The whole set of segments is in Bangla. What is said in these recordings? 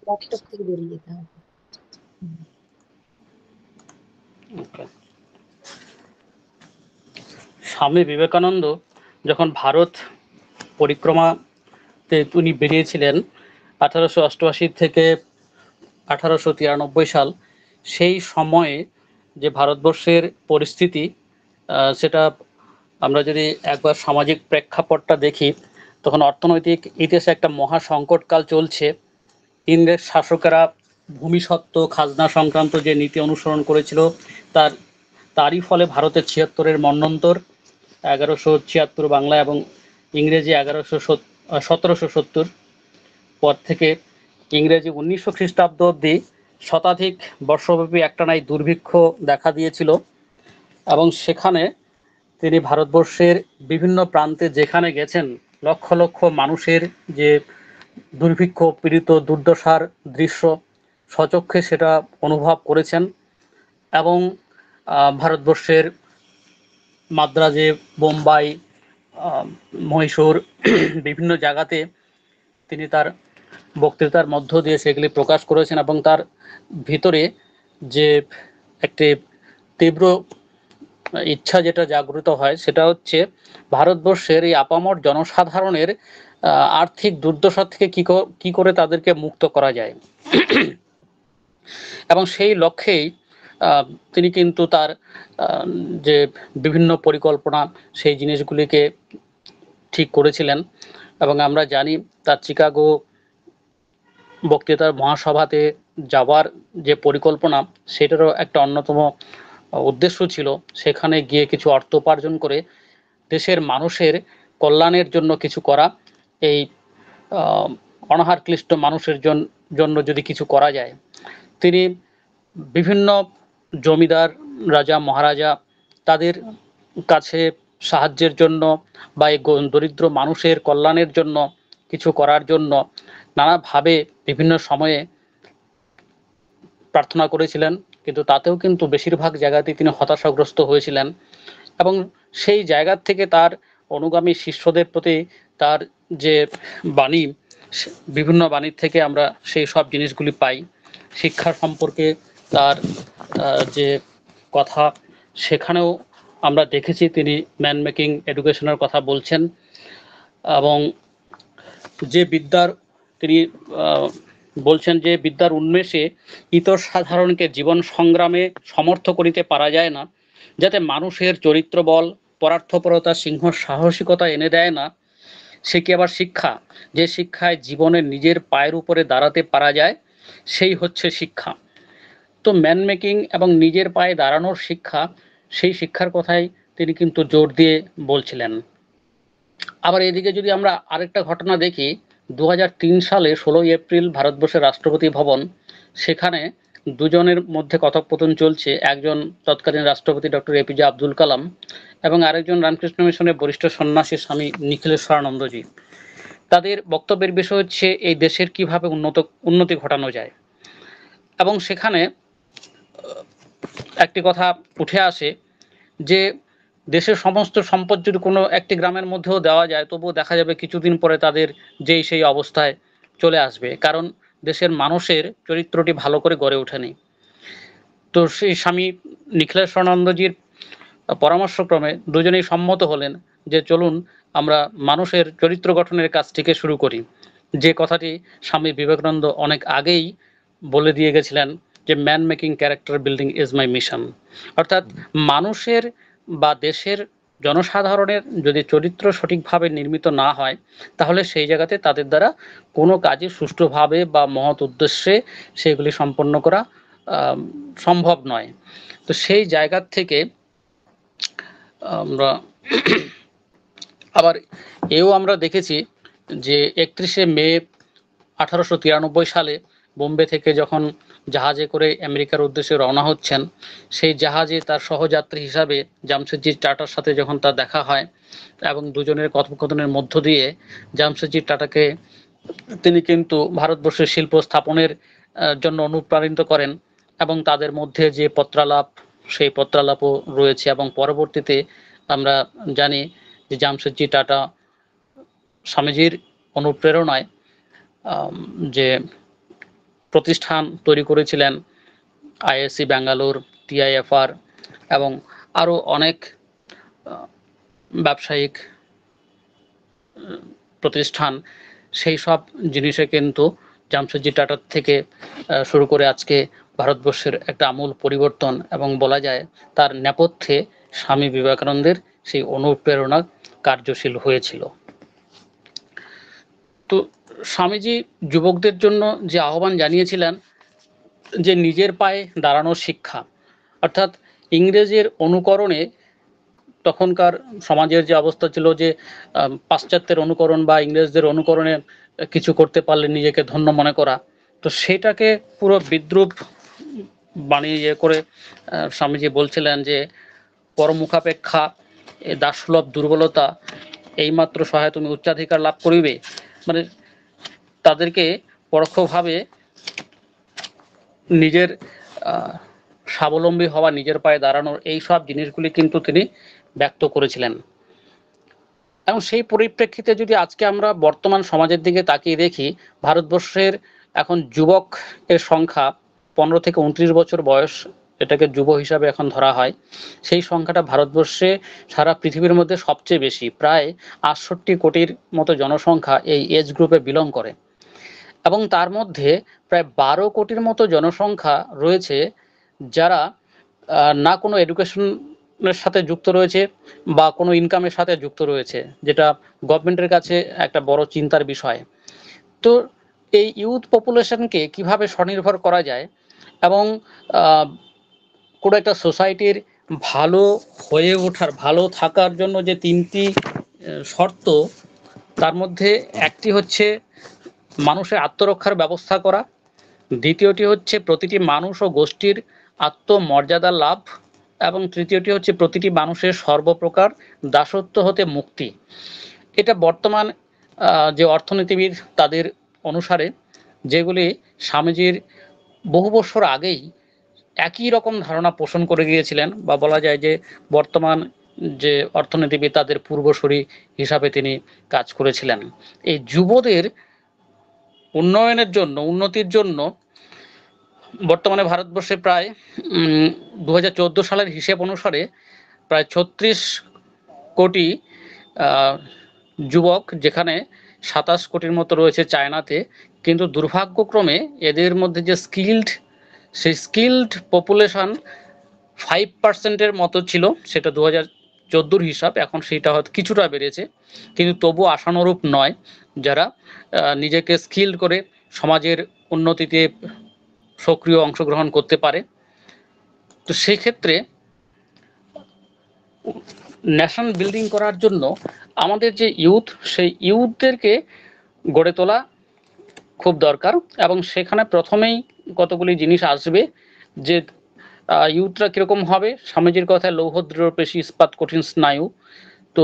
ল্যাপটপ থেকে বেরিয়ে যেতে হবে। স্বামী বিবেকানন্দ যখন ভারত পরিক্রমাতে উনি বেরিয়েছিলেন 1888 থেকে 1893 সাল, সেই সময়ে যে ভারতবর্ষের পরিস্থিতি, সেটা আমরা যদি একবার সামাজিক প্রেক্ষাপটটা দেখি, তখন অর্থনৈতিক ইতিহাসে একটা মহা সংকটকাল চলছে। ইংরেজ শাসকেরা ভূমিসত্ত্ব খাজনা সংক্রান্ত যে নীতি অনুসরণ করেছিল, তারই ফলে ভারতের 76-এর মন্বন্তর 1176 বাংলা এবং ইংরেজি 1770 পর থেকে ইংরেজি 1900 খ্রিস্টাব্দ অবধি শতাধিক বর্ষব্যাপী একটানাই দুর্ভিক্ষ দেখা দিয়েছিল। এবং সেখানে তিনি ভারতবর্ষের বিভিন্ন প্রান্তে যেখানে গেছেন, লক্ষ লক্ষ মানুষের যে দুর্ভিক্ষ পীড়িত দুর্দশার দৃশ্য স্বচক্ষে সেটা অনুভব করেছেন। এবং ভারতবর্ষের মাদ্রাজে, বোম্বাই, মহীশূর বিভিন্ন জায়গাতে তিনি তার বক্তৃতার মধ্য দিয়ে সেগুলি প্রকাশ করেছেন। এবং তার ভিতরে যে একটি তীব্র ইচ্ছা যেটা জাগ্রত হয়, সেটা হচ্ছে ভারতবর্ষের এই আপামর জনসাধারণের আর্থিক দুর্দশা থেকে কি করে তাদেরকে মুক্ত করা যায়। এবং সেই লক্ষ্যেই তিনি কিন্তু তার যে বিভিন্ন পরিকল্পনা, সেই জিনিসগুলিকে ঠিক করেছিলেন। এবং আমরা জানি তার চিকাগো বক্তৃতার মহাসভাতে যাওয়ার যে পরিকল্পনা, সেটারও একটা অন্যতম উদ্দেশ্য ছিল সেখানে গিয়ে কিছু অর্থ উপার্জন করে দেশের মানুষের কল্যাণের জন্য কিছু করা। এই অনাহার ক্লিষ্ট মানুষের জন্য যদি কিছু করা যায়, তিনি বিভিন্ন জমিদার, রাজা মহারাজা, তাদের কাছে সাহায্যের জন্য বা এই দরিদ্র মানুষের কল্যাণের জন্য কিছু করার জন্য নানাভাবে বিভিন্ন সময়ে প্রার্থনা করেছিলেন। কিন্তু তাতেও কিন্তু বেশিরভাগ জায়গাতেই তিনি হতাশাগ্রস্ত হয়েছিলেন। এবং সেই জায়গা থেকে তার অনুগামী শিষ্যদের প্রতি তার যে বাণী, বিভিন্ন বাণীর থেকে আমরা সেই সব জিনিসগুলি পাই। শিক্ষা সম্পর্কে তার যে কথা, সেখানেও আমরা দেখেছি তিনি ম্যান মেকিং এডুকেশনের কথা বলছেন। এবং যে বিদ্যার তিনি বলছেন যে বিদ্যার উন্মেষে ইতর সাধারণকে জীবন সংগ্রামে সমর্থ করিতে পারা যায় না, যাতে মানুষের চরিত্র বল, পরার্থপরতা, সিংহ সাহসিকতা এনে দেয় না, সে কি আবার শিক্ষা? যে শিক্ষায় জীবনের নিজের পায়ের উপরে দাঁড়াতে পারা যায়, সেই হচ্ছে শিক্ষা। তো ম্যান মেকিং এবং নিজের পায়ে দাঁড়ানোর শিক্ষা, সেই শিক্ষার কথাই তিনি কিন্তু জোর দিয়ে বলছিলেন। আবার এদিকে যদি আমরা আরেকটা ঘটনা দেখি, 2003 সালে 16 এপ্রিল ভারতবর্ষের রাষ্ট্রপতি ভবন, সেখানে দুজনের মধ্যে কথোপকথন চলছে। একজন তৎকালীন রাষ্ট্রপতি ডক্টর এপিজে আব্দুল কালাম এবং আরেকজন রামকৃষ্ণ মিশনের বরিষ্ঠ সন্ন্যাসী স্বামী নিখিলেশ্বরানন্দজি। তাদের বক্তব্যের বিষয় হচ্ছে এই দেশের কিভাবে উন্নতি ঘটানো যায়। এবং সেখানে একটি কথা উঠে আসে যে দেশের সমস্ত সম্পদ যদি কোনো একটি গ্রামের মধ্যেও দেওয়া যায়, তবুও দেখা যাবে কিছুদিন পরে তাদের যেই সেই অবস্থায় চলে আসবে, কারণ দেশের মানুষের চরিত্রটি ভালো করে গড়ে ওঠেনি। তো সেই স্বামী নিখিলেশ্বরানন্দজির পরামর্শক্রমে দুজনেই সম্মত হলেন যে চলুন আমরা মানুষের চরিত্র গঠনের কাজটিকে শুরু করি। যে কথাটি স্বামী বিবেকানন্দ অনেক আগেই বলে দিয়ে গেছিলেন যে man making character building is my mission. অর্থাৎ মানুষের বা দেশের জনসাধারণের যদি চরিত্র সঠিকভাবে নির্মিত না হয়, তাহলে সেই জায়গাতে তাদের দ্বারা কোনো কাজই সুষ্ঠুভাবে বা মহৎ উদ্দেশ্যে সেগুলি সম্পন্ন করা সম্ভব নয়। তো সেই জায়গার থেকে আমরা আবার এও আমরা দেখেছি যে 31শে মে 1893 সালে বোম্বে থেকে যখন জাহাজে করে আমেরিকার উদ্দেশ্যে রওনা হচ্ছেন, সেই জাহাজে তার সহযাত্রী হিসাবে জামশেদজি টাটার সাথে যখন তার দেখা হয় এবং দুজনের কথোপকথনের মধ্য দিয়ে জামশেদজি টাটাকে তিনি কিন্তু ভারতবর্ষের শিল্প স্থাপনের জন্য অনুপ্রাণিত করেন। এবং তাদের মধ্যে যে পত্রালাপ, সেই পত্রালাপও রয়েছে। এবং পরবর্তীতে আমরা জানি যে জামশেদজি টাটা স্বামীজির অনুপ্রেরণায় যে প্রতিষ্ঠান তৈরি করেছিলেন, আইএসসি ব্যাঙ্গালোর, টিআইএফআর এবং আরও অনেক ব্যবসায়িক প্রতিষ্ঠান, সেই সব জিনিসে কিন্তু জামশেদজি টাটার থেকে শুরু করে আজকে ভারতবর্ষের একটা আমূল পরিবর্তন, এবং বলা যায় তার নেপথ্যে স্বামী বিবেকানন্দের সেই অনুপ্রেরণা কার্যশীল হয়েছিল। তো স্বামীজি যুবকদের জন্য যে আহ্বান জানিয়েছিলেন যে নিজের পায়ে দাঁড়ানোর শিক্ষা, অর্থাৎ ইংরেজের অনুকরণে তখনকার সমাজের যে অবস্থা ছিল যে পাশ্চাত্যের অনুকরণ বা ইংরেজদের অনুকরণে কিছু করতে পারলে নিজেকে ধন্য মনে করা, তো সেটাকে পুরো বিদ্রূপ বানিয়ে ইয়ে করে স্বামীজি বলছিলেন যে পরমুখাপেক্ষা এ দাসসুলভ দুর্বলতা এইমাত্র সহায় তুমি উচ্চাধিকার লাভ করিবে। মানে তাদেরকে পরোক্ষভাবে নিজের স্বাবলম্বী হওয়া, নিজের পায়ে দাঁড়ানোর এই সব জিনিসগুলি কিন্তু তিনি ব্যক্ত করেছিলেন। এবং সেই পরিপ্রেক্ষিতে যদি আজকে আমরা বর্তমান সমাজের দিকে তাকিয়ে দেখি, ভারতবর্ষের এখন যুবকের সংখ্যা 15 থেকে 29 বছর বয়স, এটাকে যুব হিসাবে এখন ধরা হয়, সেই সংখ্যাটা ভারতবর্ষে সারা পৃথিবীর মধ্যে সবচেয়ে বেশি, প্রায় 68 কোটির মতো জনসংখ্যা এই এজ গ্রুপে বিলং করে। এবং তার মধ্যে প্রায় 12 কোটির মতো জনসংখ্যা রয়েছে যারা না কোনো এডুকেশনের সাথে যুক্ত রয়েছে বা কোনো ইনকামের সাথে যুক্ত রয়েছে, যেটা গভর্নমেন্টের কাছে একটা বড় চিন্তার বিষয়। তো এই ইউথ পপুলেশনকে কিভাবে স্বনির্ভর করা যায় এবং কোনো একটা সোসাইটির ভালো হয়ে ওঠার, ভালো থাকার জন্য যে 3টি শর্ত, তার মধ্যে একটি হচ্ছে মানুষের আত্মরক্ষার ব্যবস্থা করা, দ্বিতীয়টি হচ্ছে প্রতিটি মানুষ ও গোষ্ঠীর আত্মমর্যাদা লাভ, এবং তৃতীয়টি হচ্ছে প্রতিটি মানুষের সর্বপ্রকার দাসত্ব হতে মুক্তি। এটা বর্তমান যে অর্থনীতিবিদ তাদের অনুসারে, যেগুলি স্বামীজির বহু বছর আগেই একই রকম ধারণা পোষণ করে গিয়েছিলেন, বা বলা যায় যে বর্তমান যে অর্থনীতিবিদ তাদের পূর্বসূরি হিসাবে তিনি কাজ করেছিলেন। এই যুবদের উন্নয়নের জন্য, উন্নতির জন্য বর্তমানে ভারতবর্ষে প্রায় 2014 সালের হিসেব অনুসারে প্রায় 36 কোটি যুবক, যেখানে 27 কোটির মতো রয়েছে চায়নাতে, কিন্তু দুর্ভাগ্যক্রমে এদের মধ্যে যে সেই স্কিল্ড পপুলেশন 5%-এর মতো ছিল, সেটা 2014 হিসাব, এখন সেটা হয়তো কিছুটা বেড়েছে, কিন্তু তবু আশানুরূপ নয়, যারা নিজেকে স্কিল্ড করে সমাজের উন্নতিতে সক্রিয় অংশগ্রহণ করতে পারে। তো সেই ক্ষেত্রে ন্যাশন বিল্ডিং করার জন্য আমাদের যে ইউথ, সেই ইউথদেরকে গড়ে তোলা খুব দরকার, এবং সেখানে প্রথমেই কতগুলি জিনিস আসবে যে ইউথরা কীরকম হবে। স্বামীজির কথায় লৌহ দৃঢ় পেশি ইস্পাত কঠিন স্নায়ু, তো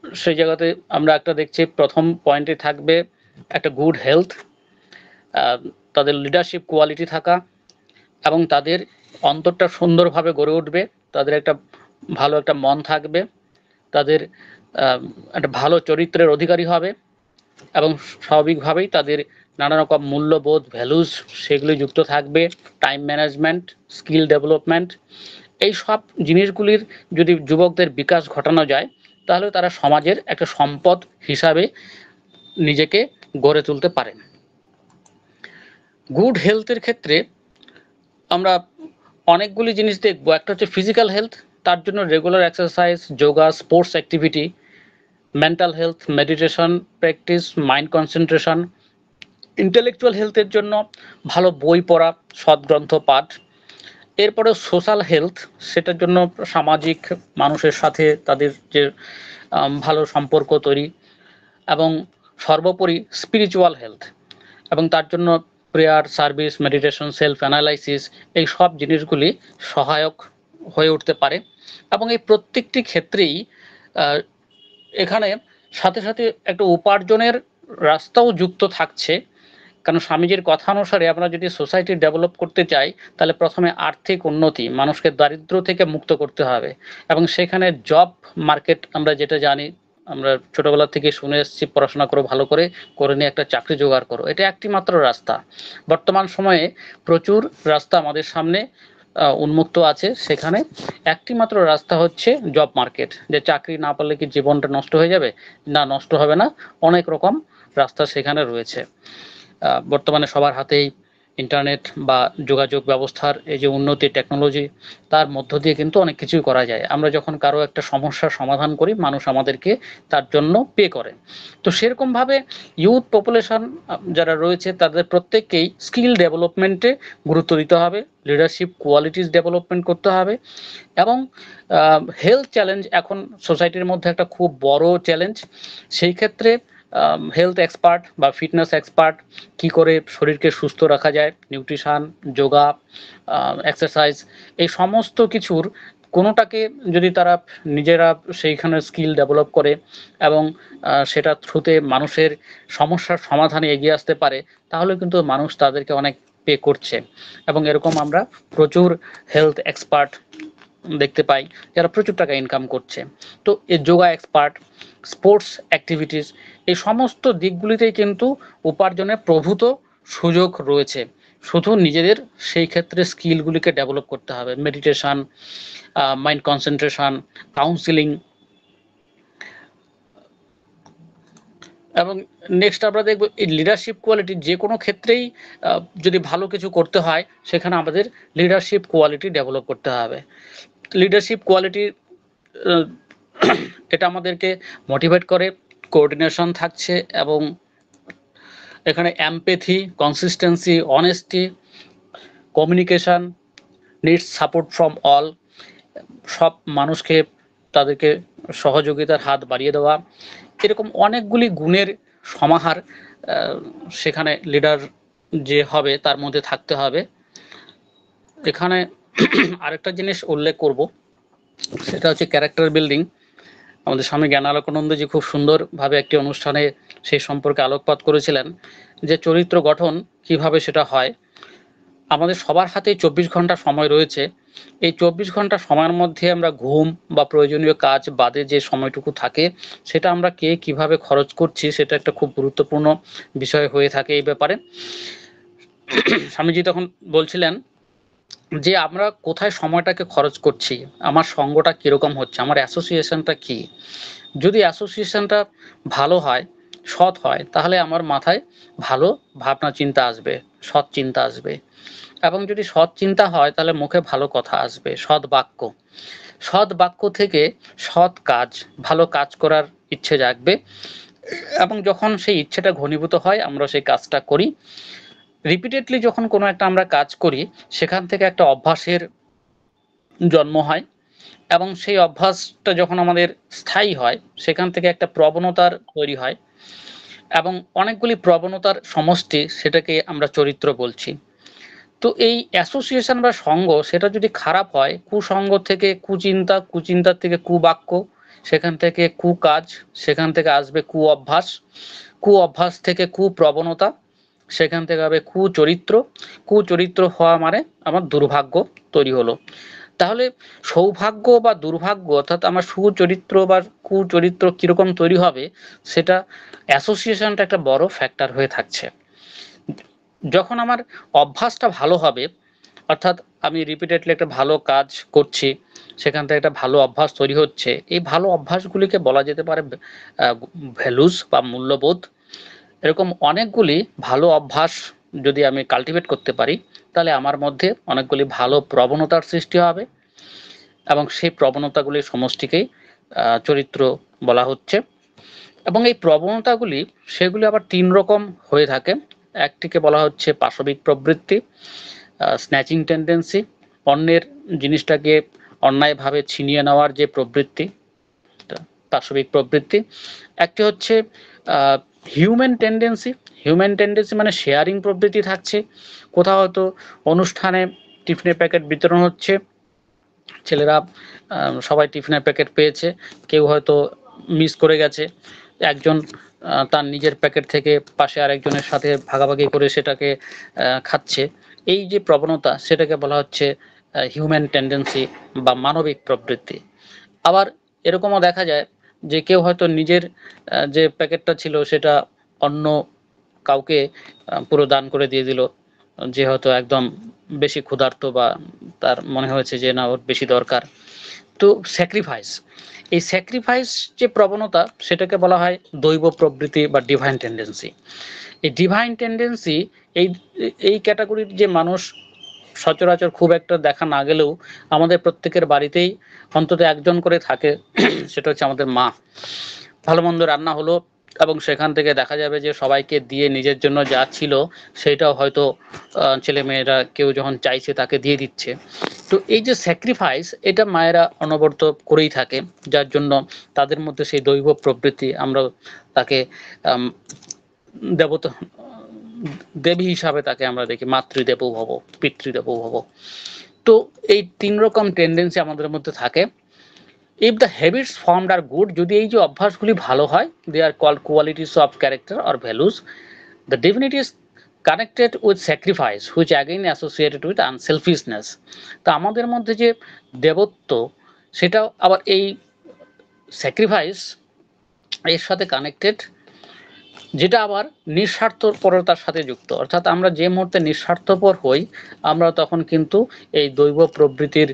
সেই জায়গাতে আমরা একটা দেখছি প্রথম পয়েন্টে থাকবে একটা গুড হেলথ, তাদের লিডারশিপ কোয়ালিটি থাকা, এবং তাদের অন্তরটা সুন্দরভাবে গড়ে উঠবে, তাদের একটা ভালো একটা মন থাকবে, তাদের একটা ভালো চরিত্রের অধিকারী হবে, এবং স্বাভাবিকভাবেই তাদের নানা রকম মূল্যবোধ, ভ্যালুজ সেগুলি যুক্ত থাকবে, টাইম ম্যানেজমেন্ট, স্কিল ডেভেলপমেন্ট, এই সব জিনিসগুলির যদি যুবকদের বিকাশ ঘটানো যায়, তাহলে তারা সমাজের একটা সম্পদ হিসাবে নিজেকে গড়ে তুলতে পারেন। গুড হেলথের ক্ষেত্রে আমরা অনেকগুলি জিনিস দেখব। একটা হচ্ছে ফিজিক্যাল হেলথ, তার জন্য regular exercise, yoga, sports activity. Mental health, meditation practice, mind concentration. Intellectual হেলথের জন্য ভালো বই পড়া, সৎগ্রন্থ পাঠ। এরপরে সোশ্যাল হেলথ, সেটার জন্য সামাজিক মানুষের সাথে তাদের যে ভালো সম্পর্ক তৈরি, এবং সর্বোপরি স্পিরিচুয়াল হেলথ, এবং তার জন্য prayer, service, meditation, self analysis, এই সব জিনিসগুলি সহায়ক হয়ে উঠতে পারে। এবং এই প্রত্যেকটি ক্ষেত্রেই এখানে সাথে সাথে একটা উপার্জনের রাস্তাও যুক্ত থাকছে, কারণ স্বামীজির কথা অনুসারে আমরা যদি সোসাইটি ডেভেলপ করতে চাই, তাহলে প্রথমে আর্থিক উন্নতি, মানুষকে দারিদ্র্য থেকে মুক্ত করতে হবে, এবং সেখানে জব মার্কেট আমরা যেটা জানি আমরা ছোটবেলা থেকে শুনে এসেছি পড়াশোনা করো ভালো করে নিয়ে একটা চাকরি জোগাড় করো। এটা একটি মাত্র রাস্তা। বর্তমান সময়ে প্রচুর রাস্তা আমাদের সামনে উন্মুক্ত আছে। সেখানে একটি মাত্র রাস্তা হচ্ছে জব মার্কেট। যে চাকরি না পারলে কি জীবনটা নষ্ট হয়ে যাবে? না, নষ্ট হবে না। অনেক রকম রাস্তা সেখানে রয়েছে। বর্তমানে সবার হাতেই ইন্টারনেট বা যোগাযোগ ব্যবস্থার এই যে উন্নতি টেকনোলজি, তার মধ্য দিয়ে কিন্তু অনেক কিছুই করা যায়। আমরা যখন কারো একটা সমস্যার সমাধান করি, মানুষ আমাদেরকে তার জন্য পে করে। তো সেরকমভাবে ইউথ পপুলেশন যারা রয়েছে তাদের প্রত্যেককেই স্কিল ডেভেলপমেন্টে গুরুত্ব দিতে হবে, লিডারশিপ কোয়ালিটিস ডেভেলপমেন্ট করতে হবে এবং হেলথ চ্যালেঞ্জ এখন সোসাইটির মধ্যে একটা খুব বড় চ্যালেঞ্জ। সেই ক্ষেত্রে হেলথ এক্সপার্ট বা ফিটনেস এক্সপার্ট কি করে শরীরকে সুস্থ রাখা যায়, নিউট্রিশন, যোগা, এক্সারসাইজ, এই সমস্ত কিছুর কোনোটাকে যদি তারা নিজেরা সেইখানে স্কিল ডেভেলপ করে এবং সেটার থ্রুতে মানুষের সমস্যার সমাধানে এগিয়ে আসতে পারে, তাহলে কিন্তু মানুষ তাদেরকে অনেক পে করছে। এবং এরকম আমরা প্রচুর হেলথ এক্সপার্ট দেখতে পাই যারা প্রচুর টাকা ইনকাম করছে। তো এই যোগা এক্সপার্ট, স্পোর্টস অ্যাক্টিভিটিস, এই সমস্ত দিকগুলিতেই কিন্তু উপার্জনের প্রভূত সুযোগ রয়েছে। শুধু নিজেদের সেই ক্ষেত্রে স্কিলগুলিকে ডেভেলপ করতে হবে। মেডিটেশন, মাইন্ড কনসেন্ট্রেশন, কাউন্সিলিং এবং নেক্সট আমরা দেখব এই লিডারশিপ কোয়ালিটি যে কোনো ক্ষেত্রেই যদি ভালো কিছু করতে হয় সেখানে আমাদের লিডারশিপ কোয়ালিটি ডেভেলপ করতে হবে। লিডারশিপ কোয়ালিটি এটা আমাদেরকে মোটিভেট করে, কোঅর্ডিনেশন থাকছে এবং এখানে empathy, consistency, honesty, communication, needs support from all, সব মানুষকে তাদেরকে সহযোগিতার হাত বাড়িয়ে দেওয়া, এরকম অনেকগুলি গুণের সমাহার সেখানে লিডার যে হবে তার মধ্যে থাকতে হবে। এখানে আরেকটা জিনিস উল্লেখ করব, সেটা হচ্ছে ক্যারেক্টার বিল্ডিং। আমাদের স্বামী জ্ঞানালোকানন্দজি খুব সুন্দরভাবে একটি অনুষ্ঠানে সেই সম্পর্কে আলোকপাত করেছিলেন যে চরিত্র গঠন কিভাবে সেটা হয়। আমাদের সবার হাতে 24 ঘন্টা সময় রয়েছে। এই 24 ঘন্টা সময়ের মধ্যে আমরা ঘুম বা প্রয়োজনীয় কাজ বাদে যে সময়টুকু থাকে সেটা আমরা কে কিভাবে খরচ করছি সেটা একটা খুব গুরুত্বপূর্ণ বিষয় হয়ে থাকে এই ব্যাপারে। স্বামীজি তখন বলছিলেন যে আমরা কোথায় সময়টাকে খরচ করছি, আমার সঙ্গটা কিরকম হচ্ছে, আমার অ্যাসোসিয়েশনটা কি। যদি অ্যাসোসিয়েশনটা ভালো হয়, সৎ হয়, তাহলে আমার মাথায় ভালো ভাবনা চিন্তা আসবে, সৎ চিন্তা আসবে। এবং যদি সৎ চিন্তা হয় তাহলে মুখে ভালো কথা আসবে, সৎ বাক্য। সৎ বাক্য থেকে সৎ কাজ, ভালো কাজ করার ইচ্ছে জাগবে এবং যখন সেই ইচ্ছেটা ঘনীভূত হয় আমরা সেই কাজটা করি। রিপিটেডলি যখন কোনো একটা আমরা কাজ করি সেখান থেকে একটা অভ্যাসের জন্ম হয় এবং সেই অভ্যাসটা যখন আমাদের স্থায়ী হয় সেখান থেকে একটা প্রবণতার তৈরি হয় এবং অনেকগুলি প্রবণতার সমষ্টি, সেটাকে আমরা চরিত্র বলছি। তো এই অ্যাসোসিয়েশন বা সঙ্গ সেটা যদি খারাপ হয়, কুসঙ্গ থেকে কুচিন্তা, কুচিন্তার থেকে কুবাক্য, সেখান থেকে কুকাজ, সেখান থেকে আসবে কুঅভ্যাস, কুঅভ্যাস থেকে কুপ্রবণতা, সেখান থেকে হবে কুচরিত্র, কুচরিত্র হওয়া মানে আমার দুর্ভাগ্য তৈরি হলো। তাহলে সৌভাগ্য বা দুর্ভাগ্য অর্থাৎ আমার সুচরিত্র বা কুচরিত্র কিরকম তৈরি হবে সেটা অ্যাসোসিয়েশনটা একটা বড় ফ্যাক্টর হয়ে থাকছে। যখন আমার অভ্যাসটা ভালো হবে, অর্থাৎ আমি রিপিটেডলি একটা ভালো কাজ করছি, সেখান থেকে একটা ভালো অভ্যাস তৈরি হচ্ছে, এই ভালো অভ্যাসগুলিকে বলা যেতে পারে ভ্যালুস বা মূল্যবোধ। এরকম অনেকগুলি ভালো অভ্যাস যদি আমি কাল্টিভেট করতে পারি তাহলে আমার মধ্যে অনেকগুলি ভালো প্রবণতার সৃষ্টি হবে এবং সেই প্রবণতাগুলির সমষ্টিকেই চরিত্র বলা হচ্ছে। এবং এই প্রবণতাগুলি সেগুলি আবার ৩ রকম হয়ে থাকে। একটিকে বলা হচ্ছে পাশবিক প্রবৃত্তি, স্ন্যাচিং টেন্ডেন্সি, অন্যের জিনিসটাকে অন্যায়ভাবে ছিনিয়ে নেওয়ার যে প্রবৃত্তি, পাশবিক প্রবৃত্তি। একটি হচ্ছে হিউম্যান টেন্ডেন্সি। হিউম্যান টেন্ডেন্সি মানে শেয়ারিং প্রবৃত্তি থাকছে। কোথাও হয়তো অনুষ্ঠানে টিফিনের প্যাকেট বিতরণ হচ্ছে, ছেলেরা সবাই টিফিনের প্যাকেট পেয়েছে, কেউ হয়তো মিস করে গেছে, একজন তার নিজের প্যাকেট থেকে পাশে আরেকজনের সাথে ভাগাভাগি করে সেটাকে খাচ্ছে। এই যে প্রবণতা সেটাকে বলা হচ্ছে হিউম্যান টেন্ডেন্সি বা মানবিক প্রবৃত্তি। আবার এরকমও দেখা যায় যে কেউ হয়তো নিজের যে প্যাকেটটা ছিল সেটা অন্য কাউকে পুরো দান করে দিয়ে দিল, যে হয়তো একদম বেশি ক্ষুধার্ত বা তার মনে হয়েছে যে না ওর বেশি দরকার। তো স্যাক্রিফাইস, এই স্যাক্রিফাইস যে প্রবণতা সেটাকে বলা হয় দৈব প্রবৃত্তি বা ডিভাইন টেন্ডেন্সি। এই ডিভাইন টেন্ডেন্সি এই এই ক্যাটাগরির যে মানুষ সচরাচর খুব একটা দেখা না গেলেও আমাদের প্রত্যেকের বাড়িতেই অন্তত একজন করে থাকে। সেটা হচ্ছে আমাদের মা। ভালো মন্দ রান্না হলো এবং সেখান থেকে দেখা যাবে যে সবাইকে দিয়ে নিজের জন্য যা ছিল সেটাও হয়তো ছেলে মেয়েরা কেউ যখন চাইছে তাকে দিয়ে দিচ্ছে। তো এই যে স্যাক্রিফাইস এটা মায়েরা অনবরত করেই থাকে, যার জন্য তাদের মধ্যে সেই দৈব প্রবৃত্তি, আমরা তাকে দেবতা দেবী হিসাবে তাকে আমরা দেখি, মাতৃদেবো ভব, পিতৃদেবো ভব। তো এই ৩ রকম টেন্ডেন্সি আমাদের মধ্যে থাকে। If the habits formed are good, যদি এই যে অভ্যাসগুলি ভালো হয়, they are called qualities of character or values. The divinity is connected with sacrifice which again associated with unselfishness. তো আমাদের মধ্যে যে দেবত্ব সেটাও আবার এই স্যাক্রিফাইস এর সাথে কানেক্টেড, যেটা আবার নিঃস্বার্থপরতার সাথে যুক্ত। অর্থাৎ আমরা যে মুহূর্তে নিঃস্বার্থপর হই আমরা তখন কিন্তু এই দৈব প্রবৃত্তির